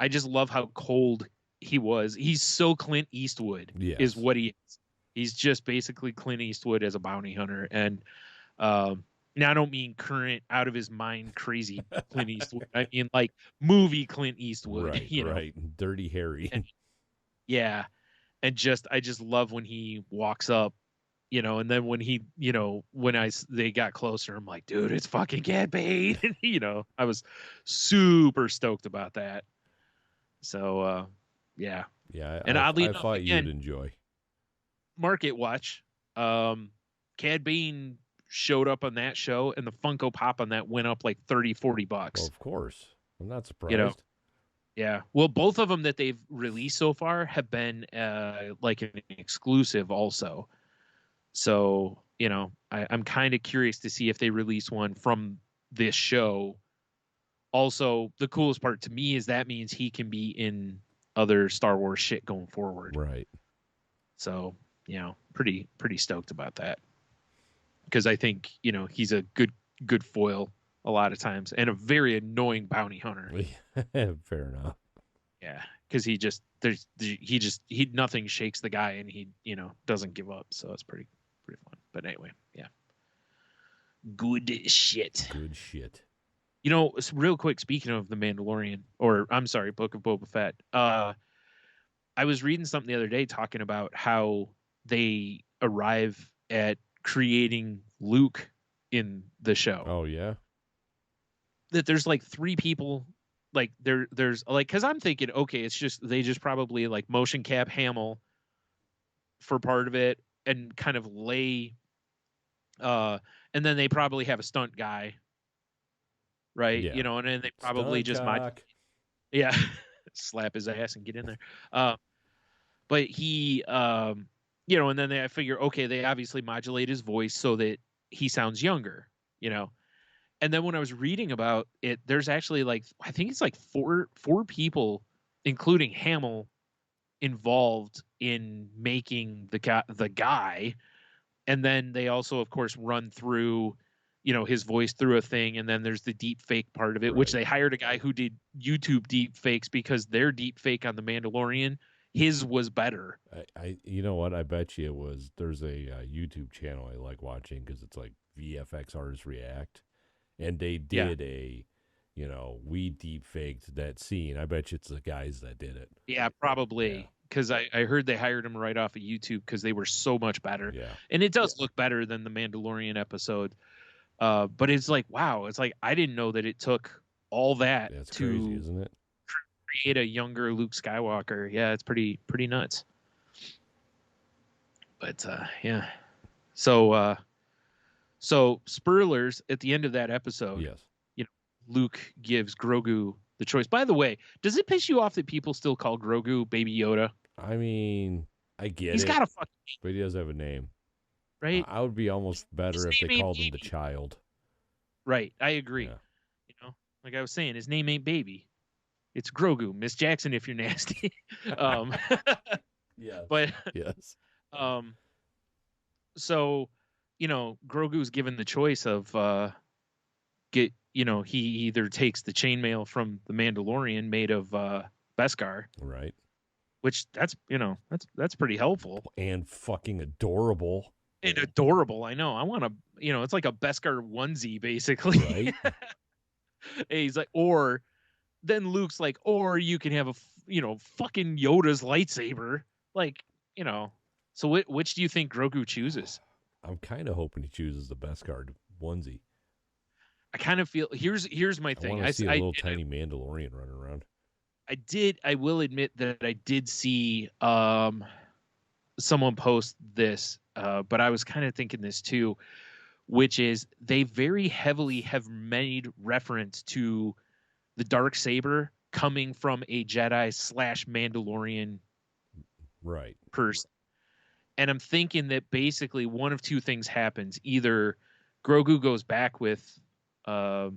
just love how cold he was. He's so Clint Eastwood, is what he is. He's just basically Clint Eastwood as a bounty hunter. And now I don't mean current, out of his mind, crazy Clint Eastwood. I mean like movie Clint Eastwood. Right, right. Dirty Harry. And, yeah. And I just love when he walks up, and then when he, when they got closer, I'm like, dude, it's fucking Cad Bane. I was super stoked about that. So, yeah. Yeah. And oddly enough, thought again, you'd enjoy. Market Watch, Cad Bane showed up on that show, and the Funko Pop on that went up like $30-$40. Well, of course. I'm not surprised. Yeah. Well, both of them that they've released so far have been like an exclusive also. So, I'm kind of curious to see if they release one from this show. Also, the coolest part to me is that means he can be in other Star Wars shit going forward. Right. So, pretty stoked about that. Because I think, he's a good foil a lot of times and a very annoying bounty hunter. Fair enough. Yeah. Because nothing shakes the guy and he, doesn't give up. So it's pretty fun. But anyway, yeah. Good shit. Good shit. You know, real quick, speaking of The Mandalorian, or I'm sorry, Book of Boba Fett, I was reading something the other day talking about how they arrive at creating Luke in the show. Oh, yeah? That there's like 3 people, like there's like, because I'm thinking, okay, it's just, they just probably like motion cap Hamill for part of it and kind of lay, and then they probably have a stunt guy, right? Yeah. You know, and then they probably Stunt just cock. yeah, slap his ass and get in there. But he, you know, and then I figure, okay, they obviously modulate his voice so that he sounds younger, you know. And then when I was reading about it, there's actually like, I think it's like four people, including Hamill, involved in making the guy. And then they also, of course, run through, you know, his voice through a thing, and then there's the deep fake part of it, which they hired a guy who did YouTube deep fakes because their deep fake on The Mandalorian, his was better. You know what? I bet you it was. There's a YouTube channel I like watching because it's like VFX artists react, and they did you know, we deep faked that scene. I bet you it's the guys that did it. Yeah, probably. Because I heard they hired him right off of YouTube because they were so much better. Yeah. And it does look better than the Mandalorian episode. But it's like, wow, it's like I didn't know that it took all that That's to crazy, isn't it? create a younger Luke Skywalker. Yeah, it's pretty nuts. But yeah. So spoilers at the end of that episode. Yes. You know, Luke gives Grogu the choice. By the way, does it piss you off that people still call Grogu Baby Yoda? I mean, I get He's it. got a fucking name, but he does have a name. right? I would be almost better if they name called ain't him the child. Right, I agree. Yeah. You know, like I was saying, his name ain't Baby. It's Grogu, Miss Jackson, if you're nasty. Yes. But yes. So, you know, Grogu's given the choice of you know, he either takes the chainmail from the Mandalorian made of Beskar, Right. which that's, you know, that's pretty helpful And fucking adorable. and adorable. I know. I want to, you know, it's like a Beskar onesie basically. Right. And he's like, or then Luke's like, or you can have a, you know, fucking Yoda's lightsaber, like, you know. So which do you think Grogu chooses? I'm kind of hoping he chooses the Beskar onesie. I kind of feel here's my thing. I want to see a little tiny Mandalorian running around. I will admit that I did see someone post this, but I was kind of thinking this too, which is they very heavily have made reference to the dark saber coming from a Jedi / Mandalorian person. And I'm thinking that basically one of two things happens. Either Grogu goes back with the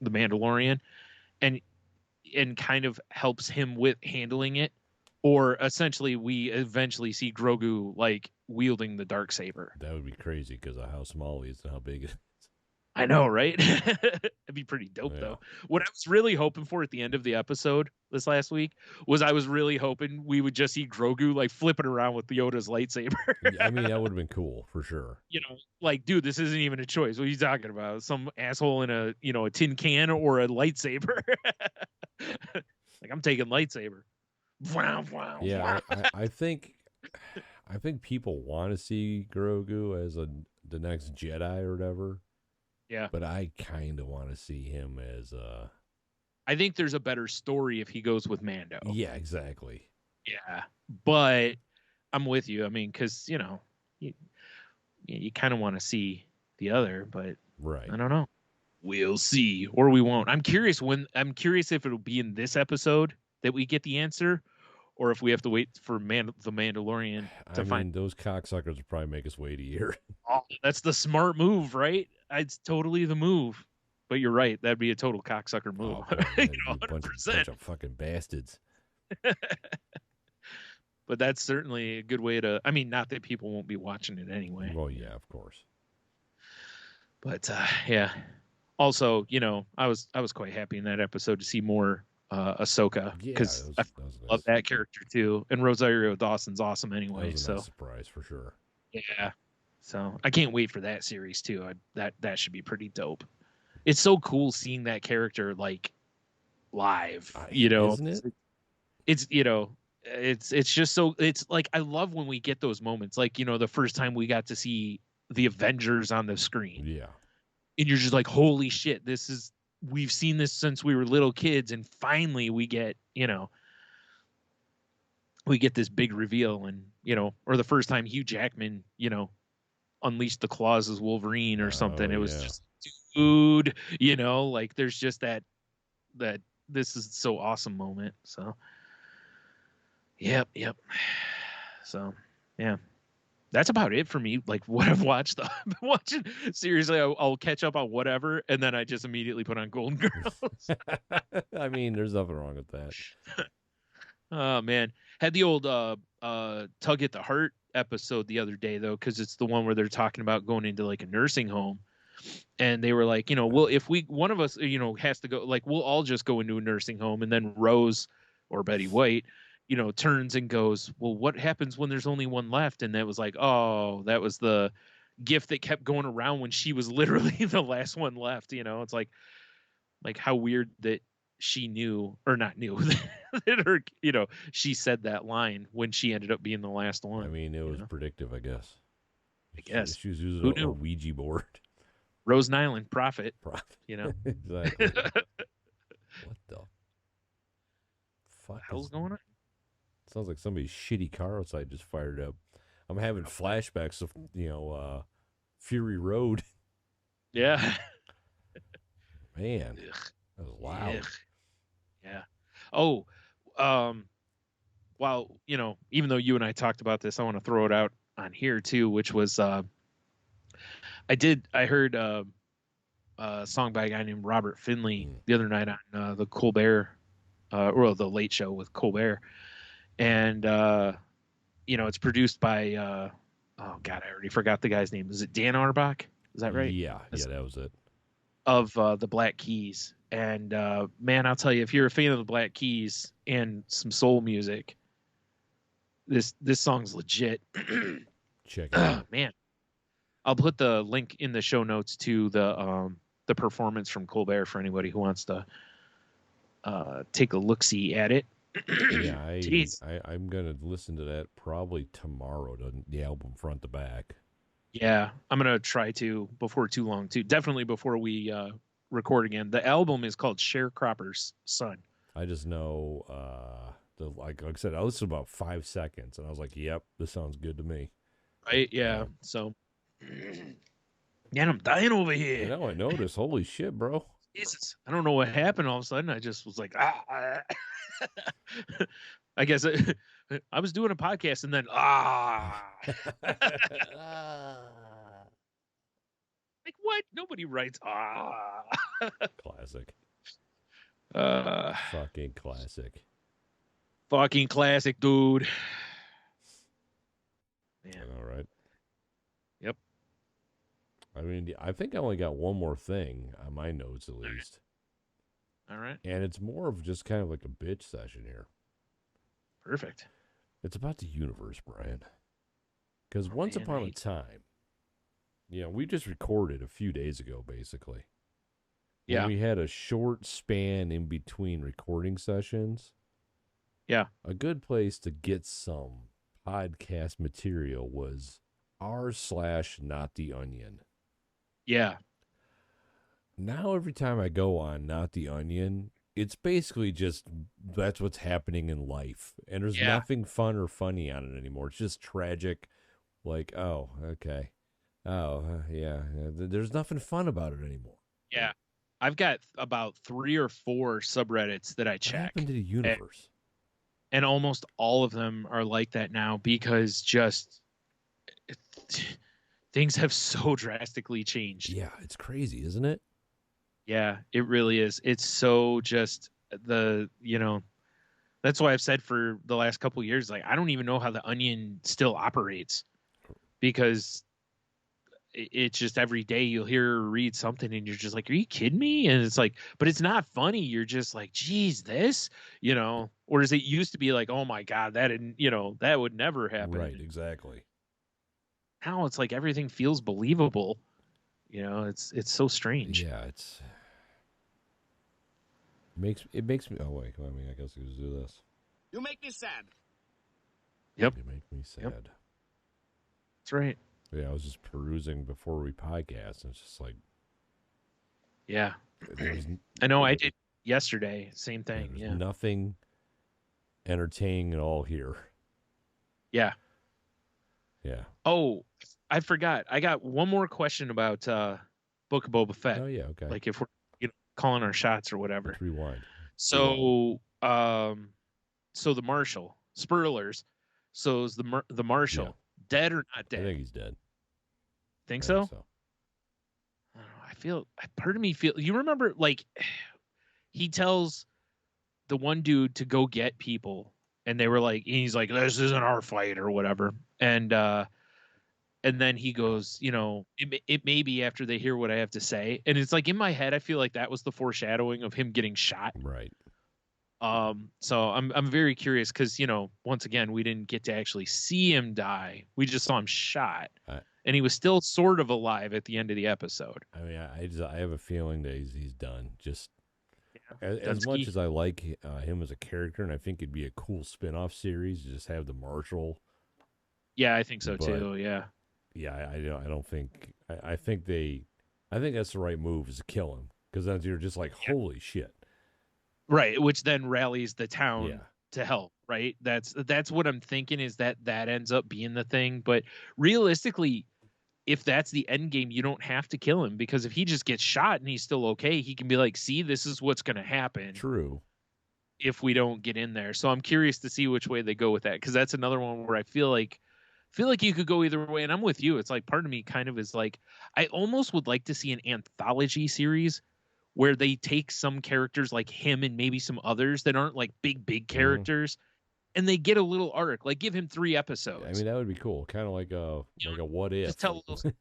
Mandalorian and kind of helps him with handling it, or essentially we eventually see Grogu like wielding the darksaber. That would be crazy because of how small he is and how big it is. I know, right? It'd be pretty dope, though. What I was really hoping for at the end of the episode this last week was I was really hoping we would just see Grogu like flipping around with Yoda's lightsaber. I mean, that would have been cool for sure. You know, like, dude, this isn't even a choice. What are you talking about? Some asshole in a, you know, a tin can or a lightsaber? Like, I'm taking lightsaber. Yeah, I think people want to see Grogu as the next Jedi or whatever. Yeah. But I kind of want to see him as I think there's a better story if he goes with Mando. Yeah, exactly. Yeah. But I'm with you. I mean, because, you know, you kind of want to see the other, but I don't know. We'll see, or we won't. I'm curious if it'll be in this episode that we get the answer, or if we have to wait for the Mandalorian to find. Those cocksuckers will probably make us wait a year. Oh, that's the smart move, right? It's totally the move. But you're right. That'd be a total cocksucker move. Oh, man, you know, 100%. Bunch of fucking bastards. But that's certainly a good way to. I mean, not that people won't be watching it anyway. Well, yeah, of course. But yeah. Also, you know, I was quite happy in that episode to see more Ahsoka because I love that character too, and Rosario Dawson's awesome anyway. That was a nice surprise for sure. Yeah. So I can't wait for that series too. That should be pretty dope. It's so cool seeing that character like live, Isn't it? It's it's just so, it's like I love when we get those moments, like the first time we got to see the Avengers on the screen. Yeah. And you're just like, holy shit, we've seen this since we were little kids, and finally we get this big reveal, and or the first time Hugh Jackman unleashed the claws as Wolverine or something. It was just, dude, like there's just that this is so awesome moment. So yep. So yeah, that's about it for me. Like what I've watched. I've been watching, seriously, I'll catch up on whatever, and then I just immediately put on Golden Girls. I mean, there's nothing wrong with that. Oh man, had the old Tug at the Heart episode the other day though, because it's the one where they're talking about going into like a nursing home, and they were like, well, if one of us has to go, like we'll all just go into a nursing home, and then Rose or Betty White turns and goes, well, what happens when there's only one left? And that was like, oh, that was the gift that kept going around when she was literally the last one left. It's like how weird that she knew, or not knew, that her, she said that line when she ended up being the last one. I mean, it was predictive, I guess. She was using a Ouija board. Rose Nyland, prophet. Exactly. What the fuck? Hell's going on? Sounds like somebody's shitty car outside just fired up. I'm having flashbacks of Fury Road. Yeah. Man, that was loud. Yeah. Oh, well, even though you and I talked about this, I want to throw it out on here too, which was I heard a song by a guy named Robert Finley the other night on the Colbert, or the Late Show with Colbert, and it's produced by oh god, I already forgot the guy's name. Is it Dan Auerbach? Is that right? Yeah, that was it. Of the Black Keys. And man, I'll tell you, if you're a fan of the Black Keys and some soul music, this song's legit. Check it out. Man, I'll put the link in the show notes to the performance from Colbert for anybody who wants to take a look-see at it. Yeah, I'm gonna listen to that probably tomorrow, the album front to back. Yeah, I'm gonna try to before too long too. Definitely before we record again. The album is called Sharecropper's Son. I just know, like I said, I listened to about 5 seconds, and I was like, "Yep, this sounds good to me." Right? Yeah. So, man, I'm dying over here. Now I noticed. Holy shit, bro! Jesus, I don't know what happened. All of a sudden, I just was like, ah. I guess I was doing a podcast, and then like what? Nobody writes Classic. Fucking classic. Fucking classic, dude. Man. All right. Yep. I mean, I think I only got one more thing on my notes, at least. All right. And it's more of just kind of like a bitch session here. Perfect. It's about the universe, Brian. Because once upon a time, we just recorded a few days ago, basically. Yeah. We had a short span in between recording sessions. Yeah. A good place to get some podcast material was r/Not the Onion. Yeah. Now every time I go on Not the Onion, it's basically just that's what's happening in life. And there's nothing fun or funny on it anymore. It's just tragic. Like, oh, okay. Oh, yeah. There's nothing fun about it anymore. Yeah. I've got about 3 or 4 subreddits that I check. What happened to the universe? And almost all of them are like that now because just things have so drastically changed. Yeah, it's crazy, isn't it? Yeah, it really is. It's so just that's why I've said for the last couple of years, like, I don't even know how the Onion still operates, because it's just every day you'll hear or read something and you're just like, are you kidding me? And it's like, but it's not funny. You're just like, geez, this, or as it used to be like, oh my God, that would never happen. Right. Exactly. now it's like everything feels believable. You know, it's so strange. Yeah, it makes me. Oh wait, I mean, I guess we just do this. You make me sad. Yep. You make me sad. Yep. That's right. Yeah, I was just perusing before we podcast, and it's just like, yeah. I know. I did yesterday. Same thing. There's nothing entertaining at all here. Yeah. Yeah. Oh, I forgot. I got one more question about Book of Boba Fett. Oh yeah. Okay. Like if we're calling our shots or whatever. Let's rewind. So, so the Marshal, spoilers. So is the Marshal dead or not dead? I think he's dead. Think so? I don't know, I feel, part of me feel. You remember, like, he tells the one dude to go get people, and they were like, he's like, "This isn't our fight" or whatever, and then he goes, it may be after they hear what I have to say, and it's like in my head, I feel like that was the foreshadowing of him getting shot. Right. So I'm very curious because once again we didn't get to actually see him die. We just saw him shot, and he was still sort of alive at the end of the episode. I mean, I have a feeling that he's done. Just as much as I like him as a character, and I think it'd be a cool spin-off series, just have the Marshal. Yeah, I think so too. Yeah. Yeah, I don't think. I think that's the right move, is to kill him, because then you're just like, holy shit. Right, which then rallies the town to help, right? That's what I'm thinking, is that ends up being the thing. But realistically, if that's the end game, you don't have to kill him, because if he just gets shot and he's still okay, he can be like, see, this is what's going to happen. True. If we don't get in there. So I'm curious to see which way they go with that, because that's another one where I feel like you could go either way. And I'm with you. It's like part of me kind of is like, I almost would like to see an anthology series where they take some characters like him and maybe some others that aren't like big characters, and they get a little arc. Like give him 3 episodes. I mean, that would be cool. Kind of like a what if. Just tell a little,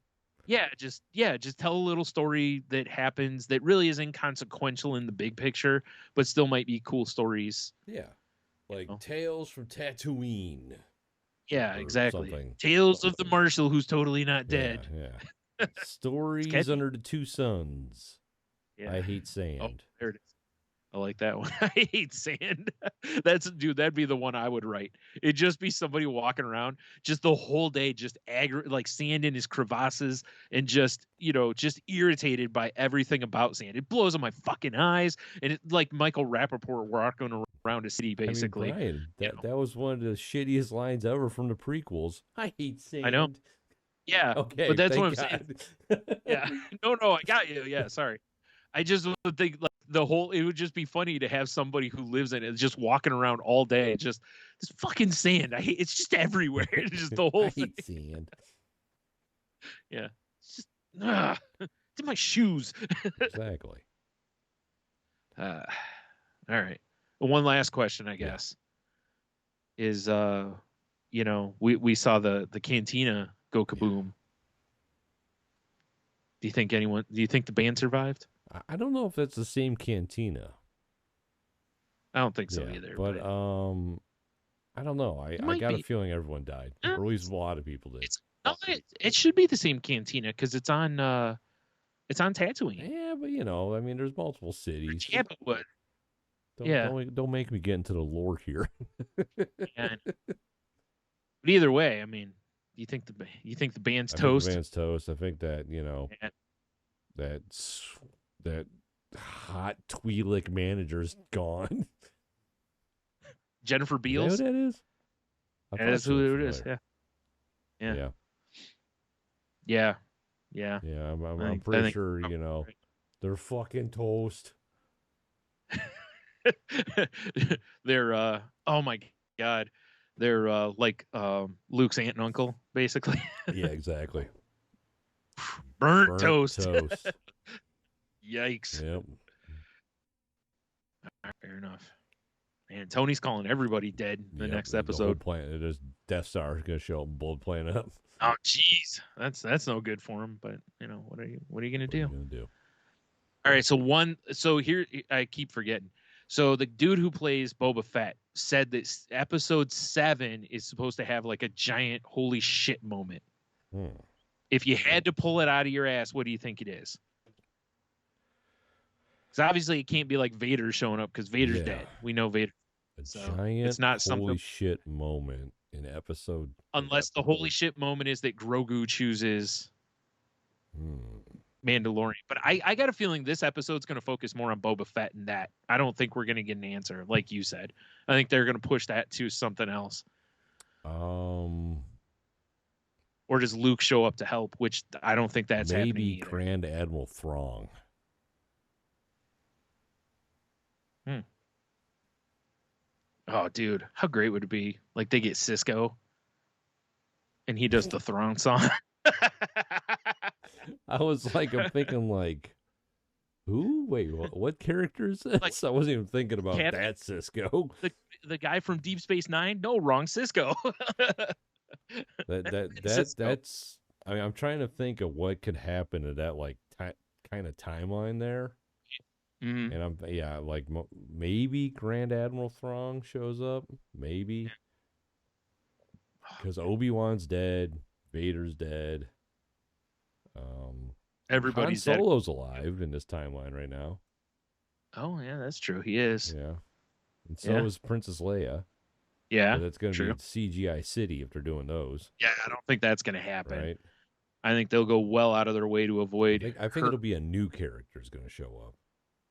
just tell a little story that happens that really is inconsequential in the big picture, but still might be cool stories. Yeah, like Tales from Tatooine. Yeah, exactly. Tales of the Marshal who's totally not dead. Yeah. Stories under the 2 suns. Yeah. I hate sand. Oh, there it is. I like that one. I hate sand. That'd be the one I would write. It'd just be somebody walking around just the whole day, just like sand in his crevasses, and just irritated by everything about sand. It blows in my fucking eyes, and it's like Michael Rappaport walking around a city, basically. I mean, Brian, that was one of the shittiest lines ever from the prequels. I hate sand. I know. Yeah. Okay. But that's what I'm saying. Yeah. No, I got you. Yeah. Sorry. I just think like it would just be funny to have somebody who lives in it just walking around all day, just this fucking sand. It's just everywhere. It's just the whole thing. Hate sand. Yeah. It's just, it's in my shoes. Exactly. All right. One last question, I guess, is we saw the cantina go kaboom. Do you think the band survived? I don't know if that's the same cantina. I don't think so either. But I don't know. I got a feeling everyone died, or at least a lot of people did. It should be the same cantina because it's on Tatooine. Yeah, but I mean, there's multiple cities. Yeah, but what? Don't make me get into the lore here. Yeah. But either way, I mean, you think the band's toast? The band's toast. I think that that hot Twi'lek manager's gone. Jennifer Beals. Is that who that is? That's who it is. Yeah. Yeah. I'm pretty sure they're fucking toast. They're oh my god, they're like Luke's aunt and uncle, basically. Yeah, exactly. Burnt toast. Yikes. Yep. Fair enough. And Tony's calling everybody dead in the next episode. There's Death Star is gonna show up, blood playing up. Oh jeez, that's no good for him. But what are you gonna do? All right, so here I keep forgetting. So the dude who plays Boba Fett said that episode 7 is supposed to have like a giant holy shit moment. If you had to pull it out of your ass, what do you think it is? Because obviously it can't be like Vader showing up because Vader's dead. We know Vader. Giant it's not holy something shit moment in episode. Unless the holy shit moment is that Grogu chooses Mandalorian. But I got a feeling this episode's going to focus more on Boba Fett and that. I don't think we're going to get an answer, like you said. I think they're going to push that to something else. Or does Luke show up to help, which I don't think that's happening maybe either. Grand Admiral Thrawn. Oh, dude, how great would it be? Like they get Cisco and he does the Thrawn song. I was like, I'm thinking like, who? Wait, what character is this? Like, I wasn't even thinking about that Cisco. The guy from Deep Space Nine? No, wrong Cisco. That's. I mean, I'm trying to think of what could happen to that like kind of timeline there. And I'm like maybe Grand Admiral Thrawn shows up, maybe because Obi-Wan's dead, Vader's dead. Everybody's Han Solo's alive in this timeline right now. Oh yeah, that's true. He is. Yeah, and so is Princess Leia. Yeah, but that's going to be CGI City if they're doing those. Yeah, I don't think that's going to happen. Right. I think they'll go well out of their way to avoid. I think it'll be a new character is going to show up.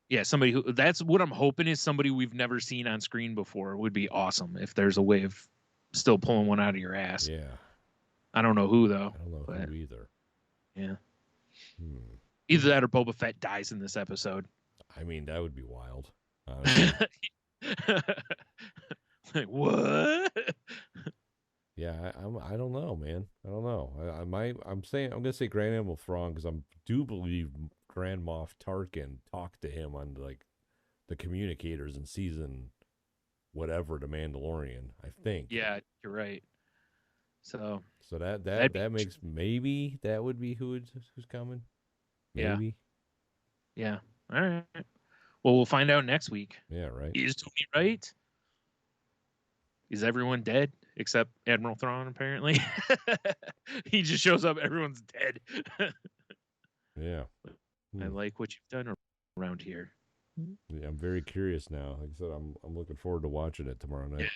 Yeah, somebody who. That's what I'm hoping is somebody we've never seen on screen before. It would be awesome if there's a way of still pulling one out of your ass. Yeah. I don't know who though. I don't know who either. Yeah. Either that or Boba Fett dies in this episode. I mean, that would be wild. Like what? Yeah, I don't know, man. I don't know. I'm gonna say Grand Admiral Thrawn because I do believe Grand Moff Tarkin talked to him on like the communicators in season whatever the Mandalorian. I think. Yeah, you're right. So that makes maybe that would be who's coming. Maybe. Yeah. All right. Well, we'll find out next week. Yeah. Right. Is Tony right? Is everyone dead except Admiral Thrawn? Apparently, he just shows up. Everyone's dead. Yeah. I like what you've done around here. Yeah, I'm very curious now. Like I said, I'm looking forward to watching it tomorrow night.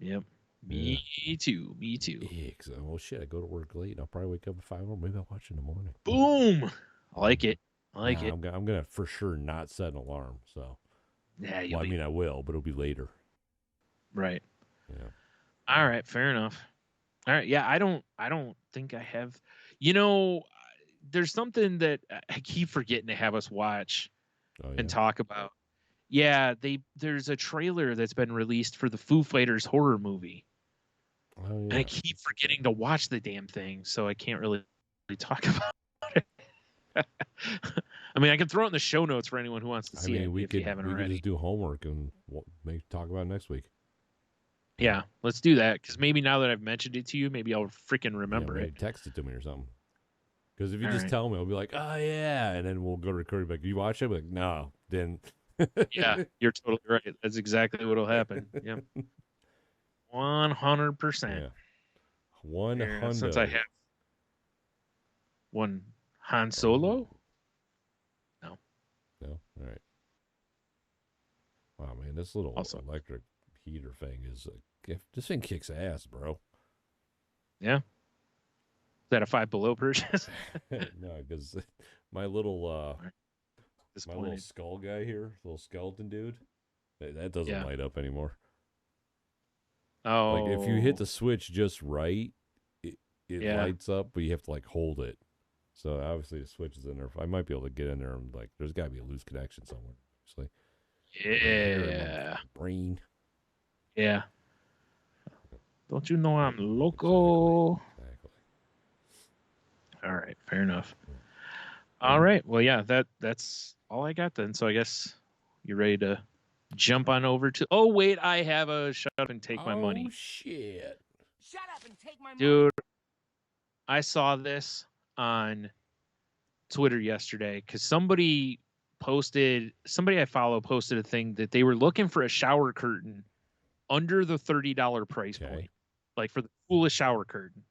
Yeah. Yep. Me too. Yeah, well, shit, I go to work late and I'll probably wake up at 5 or maybe I'll watch in the morning. Boom! I like it. I'm gonna for sure not set an alarm. So yeah, I mean I will, but it'll be later. Right. Yeah. All right. Fair enough. All right. Yeah. I don't think I have. You know, there's something that I keep forgetting to have us watch and talk about. Yeah, there's a trailer that's been released for the Foo Fighters horror movie. Oh, yeah. And I keep forgetting to watch the damn thing, so I can't really talk about it. I mean, I can throw it in the show notes for anyone who wants to see it if you haven't already. We could just do homework and talk about it next week. Yeah, let's do that, because maybe now that I've mentioned it to you, maybe I'll freaking remember it. Text it to me or something. Because if you just tell me, I'll be like, oh, yeah, and then we'll go to record. Like, you watch it? I'll be like, no, then... Yeah, you're totally right. That's exactly what'll happen. Yep. 100%. Yeah. 100. Since I have one Han Solo? No. All right. Wow, man, this little electric heater thing is this thing kicks ass, bro. Yeah. Is that a Five Below purchase? No, because my little little skull guy here, little skeleton dude, that doesn't light up anymore. Oh, like if you hit the switch just right, it lights up, but you have to like hold it. So obviously the switch is in there. I might be able to get in there and like, there's got to be a loose connection somewhere. It's like, yeah, brain. Yeah. Don't you know I'm loco? Exactly. All right, fair enough. All right, well, yeah, that's all I got then. So I guess you're ready to jump on over to. Oh wait, I have a shut up and take my money. Oh shit! Shut up and take my money, dude. I saw this on Twitter yesterday because somebody I follow posted a thing that they were looking for a shower curtain under the $30 price point, like for the coolest shower curtain.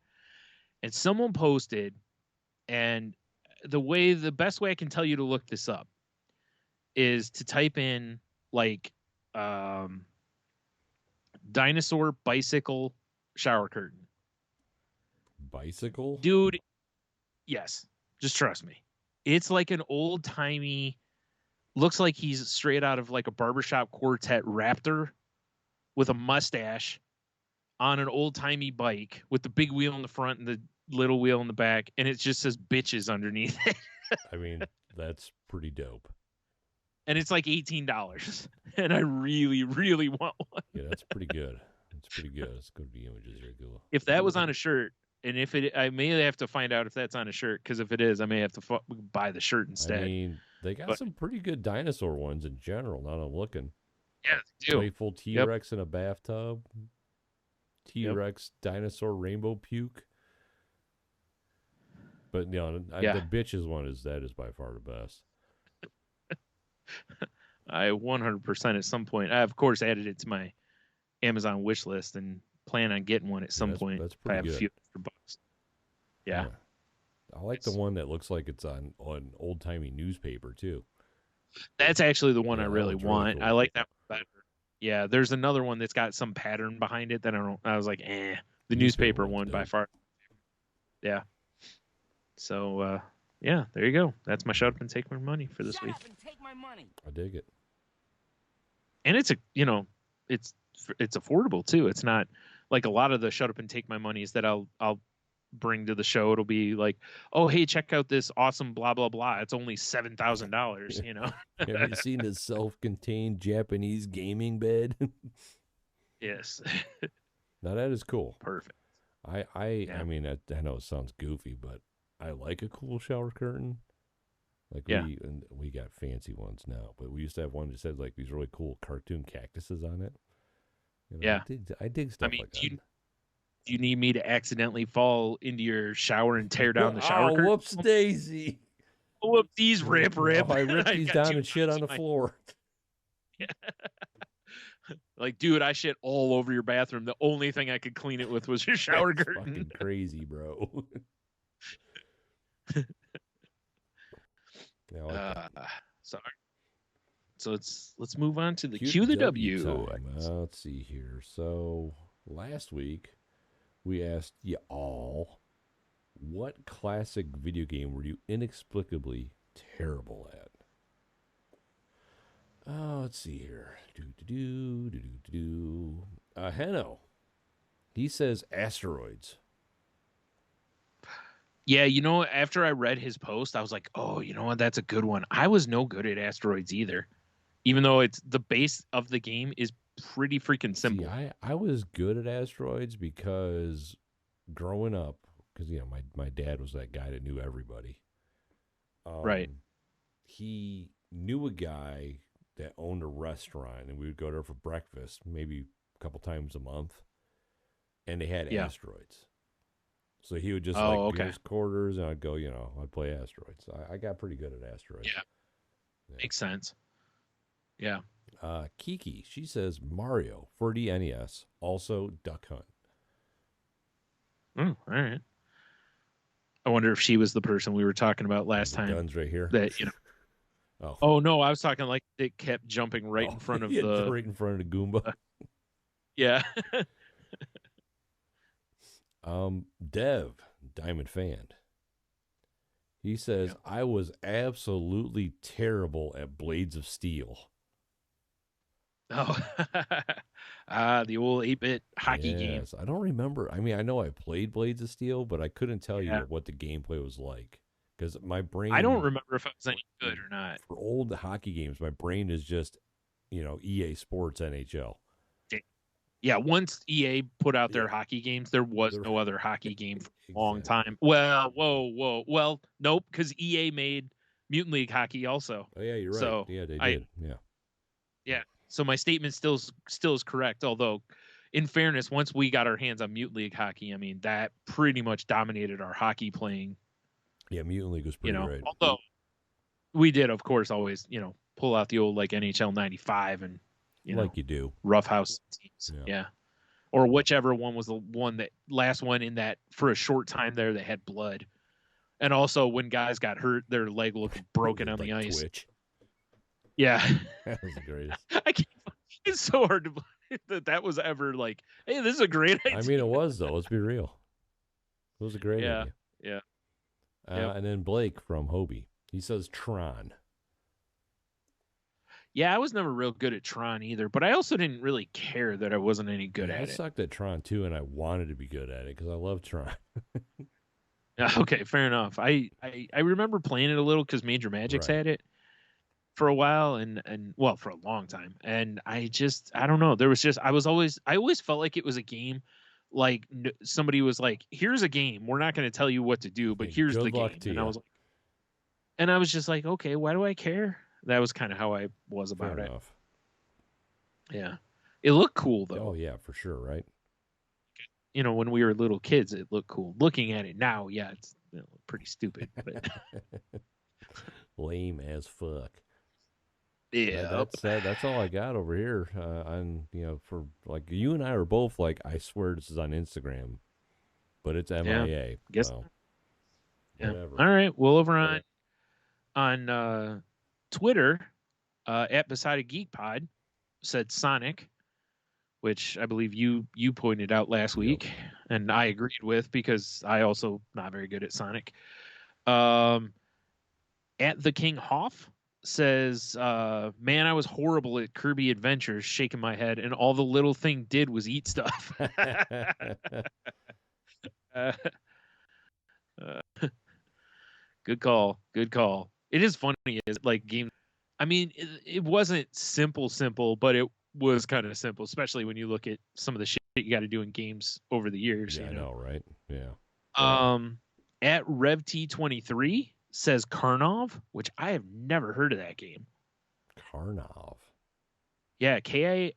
and someone posted, and the best way I can tell you to look this up is to type in like dinosaur bicycle shower curtain. Bicycle? Dude, yes. Just trust me. It's like an old-timey, looks like he's straight out of like a barbershop quartet raptor with a mustache on an old-timey bike with the big wheel in the front and the little wheel in the back, and it just says bitches underneath it. I mean, that's pretty dope. And it's like $18. And I really, really want one. Yeah, that's pretty good. It's pretty good. Let's go to the images here. Cool. If that was on a shirt, and if it, I may have to find out if that's on a shirt, because if it is, I may have to buy the shirt instead. I mean, they got some pretty good dinosaur ones in general. Now I'm looking. Yeah, they do. Playful T-Rex in a bathtub. T-Rex dinosaur rainbow puke. But you know, the bitches one is by far the best. I 100% at some point. I of course added it to my Amazon wish list and plan on getting one at some point. That's pretty good. I have a few extra bucks. Yeah. I like the one that looks like it's on old timey newspaper too. That's actually the one I really want. Really cool. I like that one better. Yeah, there's another one that's got some pattern behind it that I was like, the newspaper one by far. Yeah. So yeah, there you go. That's my shut up and take my money for this week. Shut up and take my money. I dig it. And it's it's affordable too. It's not like a lot of the shut up and take my monies that I'll bring to the show. It'll be like, oh hey, check out this awesome blah blah blah. It's only $7,000. You know. Have you seen this self-contained Japanese gaming bed? Yes. Now that is cool. Perfect. I mean, I know it sounds goofy, but I like a cool shower curtain. Like we got fancy ones now, but we used to have one that said like these really cool cartoon cactuses on it. You know, yeah, I dig stuff like that. Do you need me to accidentally fall into your shower and tear down the shower curtain? Whoops, Daisy. Whoopsies, rip. Oh, I ripped these down and shit on the floor. Yeah. Like, dude, I shit all over your bathroom. The only thing I could clean it with was your shower curtain. Fucking crazy, bro. Sorry. So let's move on to the Q the W. Let's see here. So last week we asked you all, what classic video game were you inexplicably terrible at? Let's see here. Heno. He says Asteroids. Yeah, you know, after I read his post, I was like, oh, you know what? That's a good one. I was no good at Asteroids either. Even though it's the base of the game is pretty freaking simple. See, I was good at Asteroids because growing up, because, you know, my dad was that guy that knew everybody. Right. He knew a guy that owned a restaurant, and we would go there for breakfast maybe a couple times a month, and they had Asteroids. So he would just give us quarters, and I'd go, you know, I'd play Asteroids. I got pretty good at Asteroids. Yeah. Makes sense. Yeah. Kiki, she says Mario for the NES, also Duck Hunt. Oh, all right. I wonder if she was the person we were talking about last time. Guns right here. That, you know. Oh no, I was talking like it kept jumping right in front of the right in front of the Goomba. Yeah. Dev, Diamond Fan. He says, I was absolutely terrible at Blades of Steel. Oh, the old 8-bit hockey game. I don't remember. I mean, I know I played Blades of Steel, but I couldn't tell you what the gameplay was like. Because my brain... I don't remember if it was any good or not. For old hockey games, my brain is just, you know, EA Sports NHL. Yeah, once EA put out their hockey games, there was no other hockey game for a long time. Well, whoa. Well, nope, because EA made Mutant League Hockey also. Oh, yeah, you're right. So yeah, they did. Yeah. So my statement still is correct, although in fairness, once we got our hands on Mutant League Hockey, I mean, that pretty much dominated our hockey playing. Yeah, Mutant League was pretty great. Although we did, of course, always, you know, pull out the old like NHL 95 and like you do roughhouse teams. Yeah. or whichever one was the one that last one in that for a short time there that had blood. And also when guys got hurt, their leg looked broken on the ice. Twitch. Yeah. That was the greatest. It's so hard to believe that was ever like, hey, this is a great idea. I mean, it was, though. Let's be real. It was a great idea. Yeah. And then Blake from Hobie. He says Tron. Yeah, I was never real good at Tron either, but I also didn't really care that I wasn't any good at it. I sucked at Tron, too, and I wanted to be good at it because I love Tron. Yeah, okay, fair enough. I remember playing it a little because Major Magics had it for a while and well, for a long time. And I don't know. There was just, I always felt like it was a game. Like somebody was like, here's a game. We're not going to tell you what to do, but here's the game. And I was just like, okay, why do I care? That was kind of how I was about it. Yeah. It looked cool, though. Oh, yeah, for sure, right? You know, when we were little kids, it looked cool. Looking at it now, yeah, it's pretty stupid. But lame as fuck. Yeah. That's all I got over here. For like you and I are both like, I swear this is on Instagram, but it's MIA. Yeah. Guess. So, yeah. whatever. All right. Well, over on Twitter, at Beside a Geek Pod said Sonic, which I believe you pointed out last week, and I agreed with because I also not very good at Sonic. At the King Hoff says, man, I was horrible at Kirby Adventures, shaking my head, and all the little thing did was eat stuff. Good call. It is funny, is like game. I mean, it wasn't simple, but it was kind of simple, especially when you look at some of the shit you got to do in games over the years. Yeah, you know? I know, right? Yeah. At RevT23 says Karnov, which I have never heard of that game. Karnov. Yeah, Karnov.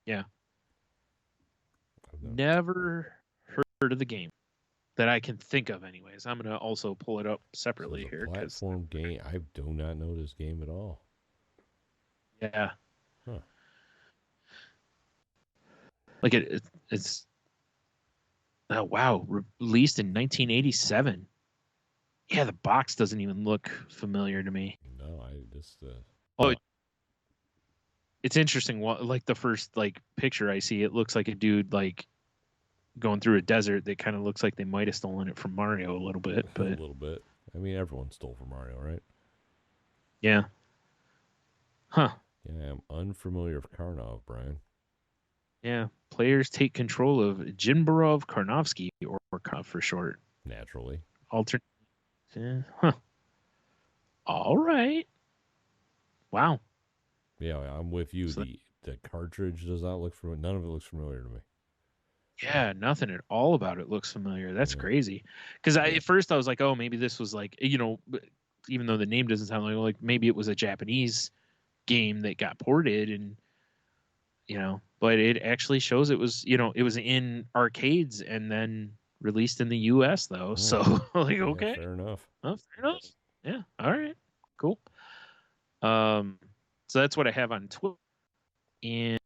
Yeah. Never heard of the game that I can think of anyways. I'm going to also pull it up separately here. Platform game. I do not know this game at all. Yeah. Huh. Like it's oh wow, released in 1987. Yeah, the box doesn't even look familiar to me. No, it's interesting. Like the first picture I see, it looks like a dude like going through a desert that kind of looks like they might have stolen it from Mario a little bit. But a little bit. I mean, everyone stole from Mario, right? Yeah. Huh. Yeah, I'm unfamiliar with Karnov, Brian. Yeah. Players take control of Jinbarov Karnovsky, or Karnov for short. Naturally. Huh. All right. Wow. Yeah, I'm with you. So the cartridge does not look familiar. None of it looks familiar to me. Yeah, nothing at all about it looks familiar. That's crazy. Because at first I was like, oh, maybe this was like, even though the name doesn't sound like maybe it was a Japanese game that got ported, and but it actually shows it was it was in arcades and then released in the U.S. though. So like, okay, fair enough. Oh, fair enough. Yeah. All right. Cool. So that's what I have on Twitter, and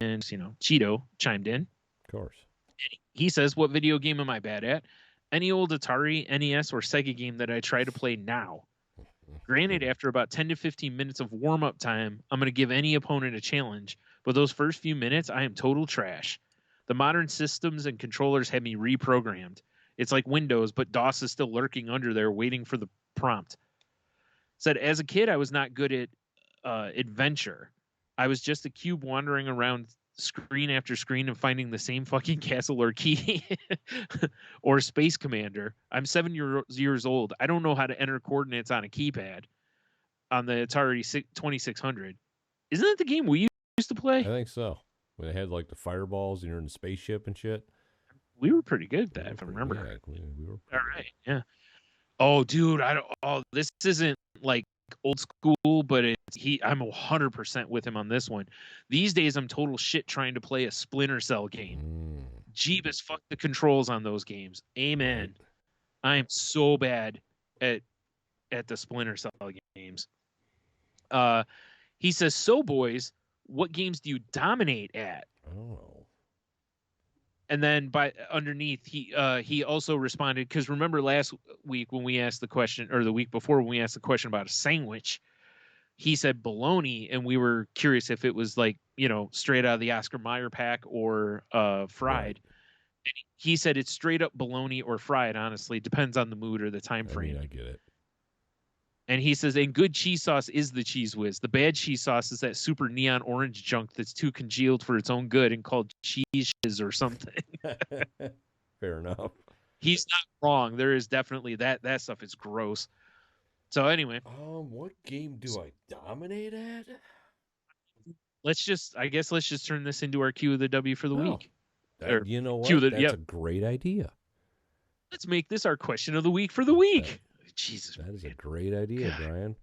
Cheeto chimed in. Of course. He says, what video game am I bad at? Any old Atari, NES, or Sega game that I try to play now. Granted, after about 10 to 15 minutes of warm-up time, I'm going to give any opponent a challenge, but those first few minutes, I am total trash. The modern systems and controllers have me reprogrammed. It's like Windows, but DOS is still lurking under there waiting for the prompt. Said, as a kid, I was not good at adventure. I was just a cube wandering around screen after screen and finding the same fucking castle or key or Space Commander. I'm 7 years old. I don't know how to enter coordinates on a keypad on the Atari 2600. Isn't that the game we used to play? I think so. When they had like the fireballs and you're in the spaceship and shit. We were pretty good at that, if I remember. Yeah, we were all right. Yeah. Oh, dude, this isn't like old school, but I'm 100% with him on this one. These days I'm total shit trying to play a Splinter Cell game. Jeebus, fuck the controls on those games. Amen. I am so bad at the Splinter Cell games. He says, so boys, what games do you dominate at? Oh. And then by underneath, he also responded, because remember last week when we asked the question, or the week before when we asked the question about a sandwich, he said bologna, and we were curious if it was like, straight out of the Oscar Mayer pack or fried. Right. And he said it's straight up bologna or fried, honestly. Depends on the mood or the time frame. I get it. And he says, and good cheese sauce is the Cheese Whiz. The bad cheese sauce is that super neon orange junk that's too congealed for its own good and called cheese shiz or something. Fair enough. He's not wrong. There is definitely that stuff is gross. So anyway. What game do I dominate at? Let's just turn this into our Q of the W for the week. You know what? That's a great idea. Let's make this our question of the week for the week. Jesus. That is a great idea, Brian.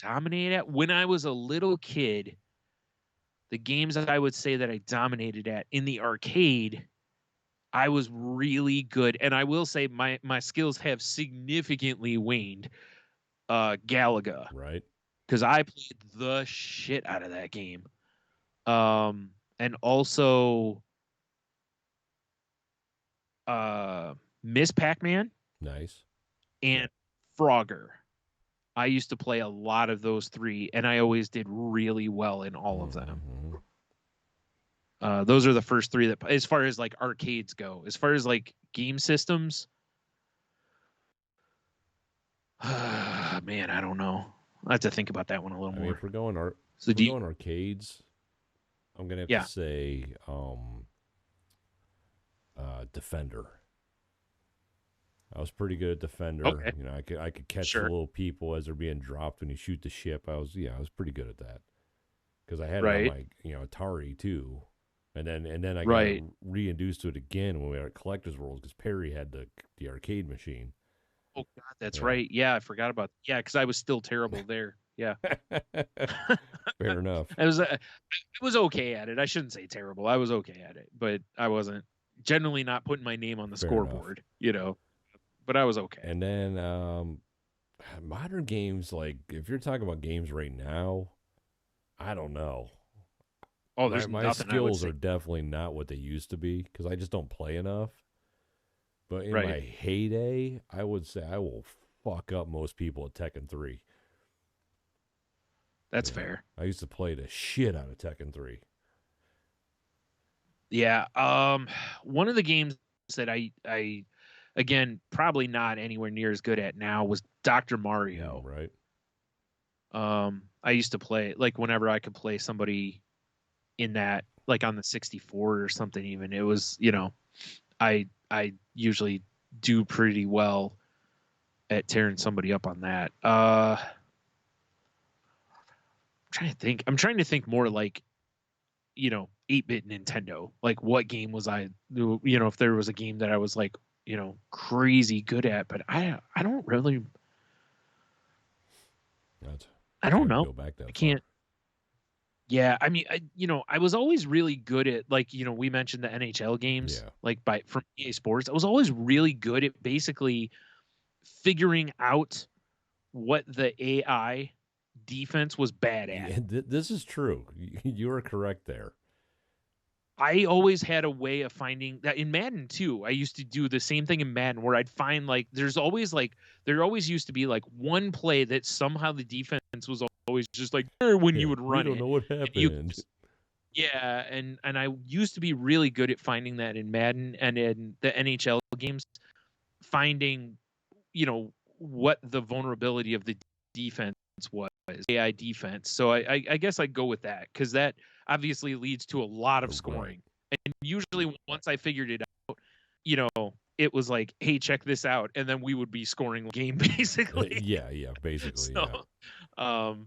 Dominate at? When I was a little kid, the games that I would say that I dominated at in the arcade, I was really good. And I will say my skills have significantly waned. Galaga. Right. Because I played the shit out of that game. And also Miss Pac-Man. Nice. And Frogger. I used to play a lot of those three, and I always did really well in all of them. Those are the first three that, as far as like arcades go. As far as like game systems, man, I don't know. I have to think about that one a little more. If we're going arcades, I'm gonna have to say Defender. I was pretty good at Defender. Okay. I could catch the little people as they're being dropped when you shoot the ship. I was pretty good at that because I had it on my Atari too, and then I got reintroduced to it again when we were at Collector's World because Perry had the arcade machine. Oh God, that's right. Yeah, I forgot about because I was still terrible there. Yeah. Fair enough. I was okay at it. I shouldn't say terrible. I was okay at it, but I wasn't generally not putting my name on the scoreboard, but I was okay. And then modern games, like if you're talking about games right now, I don't know. Oh, there's my skills are definitely not what they used to be because I just don't play enough. But in my heyday, I would say I will fuck up most people at Tekken 3. That's fair. I used to play the shit out of Tekken 3. Yeah. One of the games that I again, probably not anywhere near as good at now was Dr. Mario. Right. I used to play, like, whenever I could play somebody in that, like on the 64 or something even. It was, I usually do pretty well at tearing somebody up on that. I'm trying to think more like, 8-bit Nintendo. Like, what game was I, if there was a game that I was like, crazy good at, but I don't really. I don't know. I can't. Yeah, I mean, I was always really good at, like, we mentioned the NHL games, like from EA Sports. I was always really good at basically figuring out what the AI defense was bad at. Yeah, this is true. You are correct there. I always had a way of finding that in Madden too. I used to do the same thing in Madden where I'd find like there always used to be like one play that somehow the defense was always just like when you would run it. We don't know what happened. And I used to be really good at finding that in Madden and in the NHL games, finding what the vulnerability of the defense was, AI defense. So I guess I'd go with that because that obviously leads to a lot of scoring. And usually once I figured it out, it was like, hey, check this out. And then we would be scoring the game basically. Yeah, basically. So,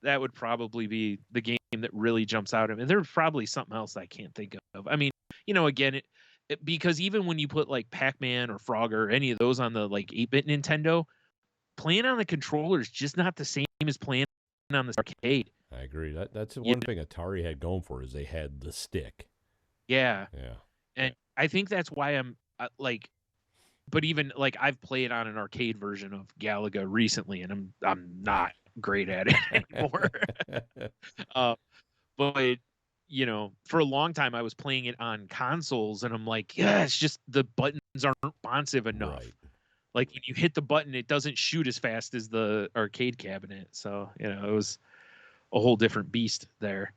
that would probably be the game that really jumps out at me. And there's probably something else I can't think of. I mean, again, because even when you put like Pac-Man or Frogger or any of those on the like 8-bit Nintendo, playing on the controller is just not the same as playing on the arcade. I agree. That's one thing Atari had going for is they had the stick. Yeah. And I think that's why I'm but even like I've played on an arcade version of Galaga recently, and I'm not great at it anymore. But you know, for a long time I was playing it on consoles, and I'm like, yeah, it's just the buttons aren't responsive enough. Right. Like when you hit the button, it doesn't shoot as fast as the arcade cabinet. So you know, it was a whole different beast there.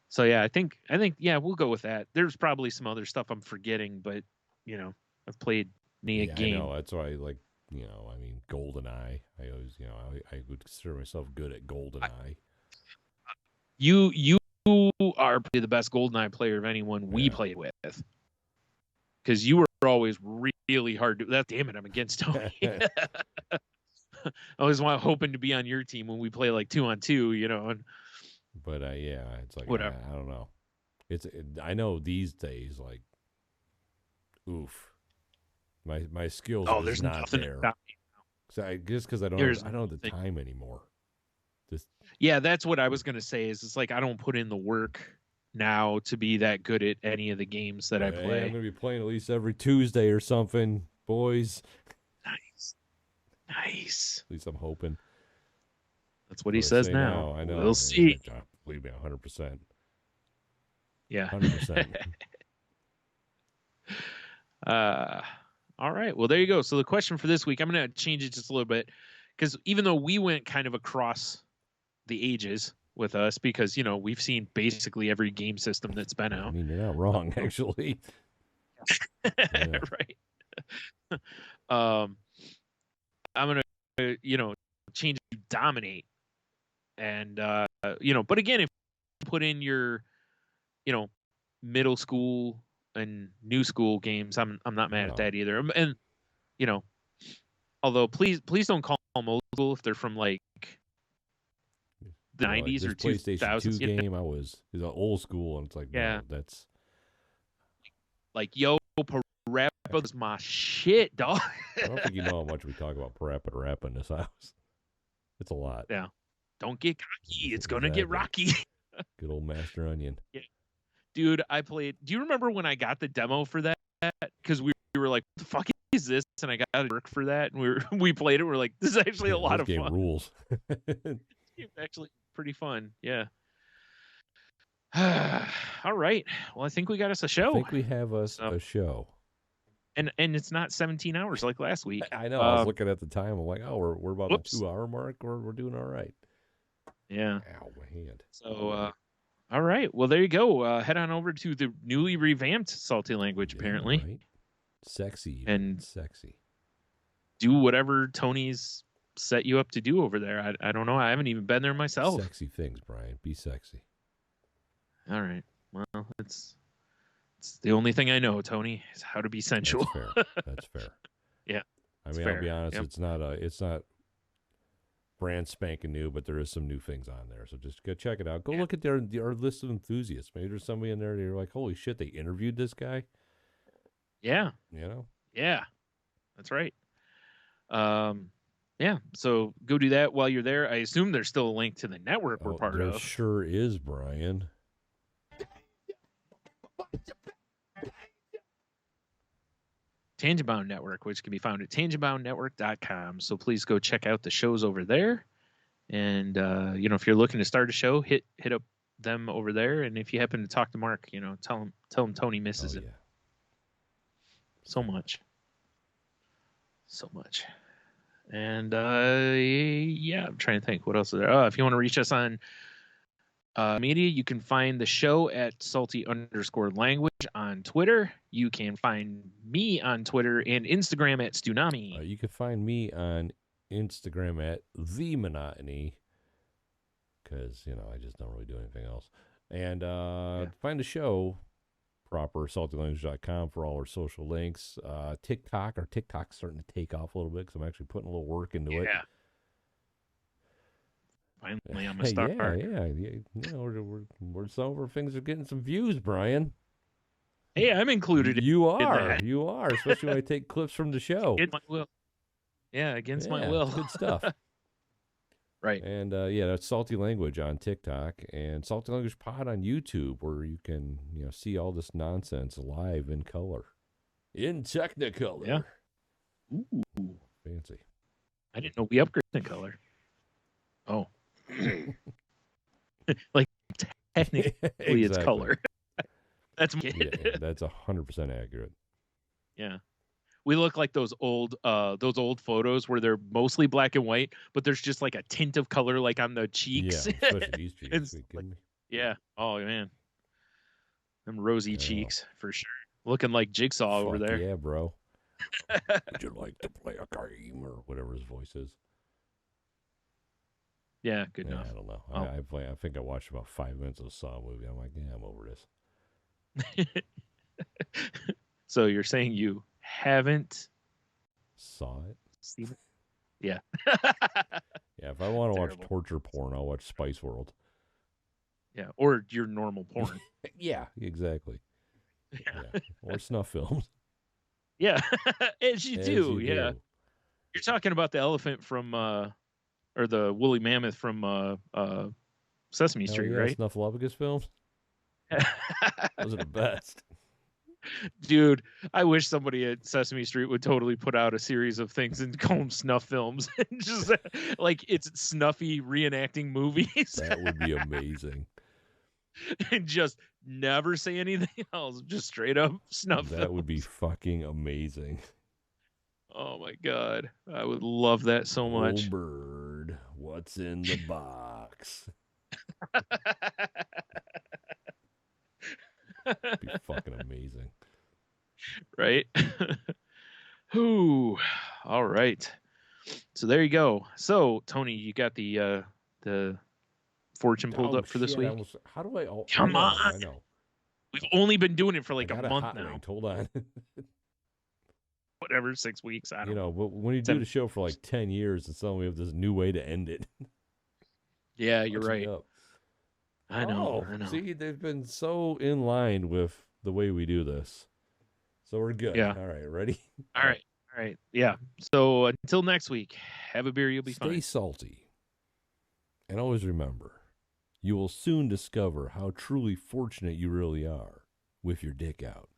So yeah, I think yeah, we'll go with that. There's probably some other stuff I'm forgetting, but you know, I've played a I game. know. That's why I like, I mean, GoldenEye. I always, I would consider myself good at GoldenEye. You are probably the best GoldenEye player of anyone we played with, because you were always really hard to. That damn it, I'm against Tony. I always hoping to be on your team when we play like 2-on-2, you know. But yeah, it's like whatever. I don't know. I know these days, like, oof, my skills are there's not nothing there. Just because I don't have the time anymore. Yeah, that's what I was gonna say. Is it's like I don't put in the work now to be that good at any of the games that I play. I'm gonna be playing at least every Tuesday or something, boys. Nice. At least I'm hoping. That's what he says now. I know. We'll see. Believe me, 100%. Yeah. 100%. All right. Well, there you go. So the question for this week, I'm going to change it just a little bit, because even though we went kind of across the ages with us, because, you know, we've seen basically every game system that's been out. I mean, you're not wrong, actually. Right. I'm going to, change to dominate. And, but again, if you put in your, middle school and new school games, I'm not mad at that either. And, although please don't call them old school if they're from like the 90s or 2000s. PlayStation 2 game, is old school, and it's like, no, that's like, yo, Parappa was my shit, dog. I don't think you know how much we talk about Parappa in this house. It's a lot. Yeah. Don't get cocky. It's going to get rocky. Good old Master Onion. Yeah. Dude, I played. Do you remember when I got the demo for that? Because we were like, what the fuck is this? And I got to work for that. And we played it. We're like, this is actually a lot of fun. Game rules. It's actually pretty fun. Yeah. All right. Well, I think we got us a show. I think we have us a show. And it's not 17 hours like last week. I know. I was looking at the time. I'm like, oh, we're about the 2-hour mark. We're doing all right. Yeah. Ow, my hand. So, all right. Well, there you go. Head on over to the newly revamped Salty Language, apparently. Right. Sexy. And sexy. Do whatever Tony's set you up to do over there. I don't know. I haven't even been there myself. Sexy things, Brian. Be sexy. All right. Well, it's the only thing I know, Tony, is how to be sensual. That's fair. Yeah. I mean, I'll be honest. Yep. It's not brand spanking new, but there is some new things on there. So just go check it out. Go look at our list of enthusiasts. Maybe there's somebody in there that you're like, holy shit, they interviewed this guy. Yeah. Yeah. That's right. Yeah. So go do that while you're there. I assume there's still a link to the network we're part of. There sure is, Brian. Tangentbound Network, which can be found at tangentboundnetwork.com. So please go check out the shows over there. And, if you're looking to start a show, hit up them over there. And if you happen to talk to Mark, tell him Tony misses it. So much. And, I'm trying to think what else is there. If you want to reach us on media, you can find the show at salty_language on Twitter. You can find me on Twitter and Instagram at Stunami. You can find me on Instagram at The Monotony, because, I just don't really do anything else. And find the show proper, saltylanguage.com, for all our social links. TikTok's starting to take off a little bit because I'm actually putting a little work into it. Finally, I'm a star. We're some of our things are getting some views, Brian. Hey, I'm included. You are, especially when I take clips from the show. Against my will. Yeah, against my will. Good stuff. Right. And that's Salty Language on TikTok and Salty Language Pod on YouTube, where you can see all this nonsense live in color, in Technicolor. Yeah. Ooh, fancy. I didn't know we upgraded the color. Oh. Like technically Exactly. it's color. That's yeah, that's 100% accurate. Yeah. We look like those old photos where they're mostly black and white, but there's just like a tint of color like on the cheeks. Yeah, especially these cheeks. It's Are you like, kidding me? yeah. Oh man. Them rosy Yeah. cheeks for sure. Looking like Jigsaw over there. Yeah, bro. Would you like to play a game or whatever his voice is? Yeah, good enough. I don't know. Oh. I think I watched about 5 minutes of the Saw movie. I'm like, yeah, I'm over this. So you're saying you haven't Saw it? seen it? Yeah. Yeah, if I want to watch Terrible. torture porn, I'll watch Spice World. Yeah, or your normal porn. Yeah, exactly. Yeah. Or snuff films. Yeah, as you do. Yeah. You're talking about the elephant from, or the woolly mammoth from Sesame Street, right? Snuffleupagus films. Those are the best. Dude, I wish somebody at Sesame Street would totally put out a series of things and call them snuff films. And just like it's snuffy reenacting movies. That would be amazing. And just never say anything else. Just straight up snuff films. That would be fucking amazing. Oh my God. I would love that so much. Colbert, what's in the box? Be fucking amazing. Right? Ooh. All right. So there you go. So Tony, you got the fortune pulled up for this week? How do I? Come on. I know. We've only been doing it for like a month now. Linked. Hold on. Whatever, 6 weeks. I don't know. But when you do the show for like 10 years, and suddenly we have this new way to end it. Yeah, you're right. I know. See, they've been so in line with the way we do this. So we're good. Yeah. All right, ready? All right. Yeah. So until next week, have a beer, you'll be fine. Stay salty. And always remember, you will soon discover how truly fortunate you really are with your dick out.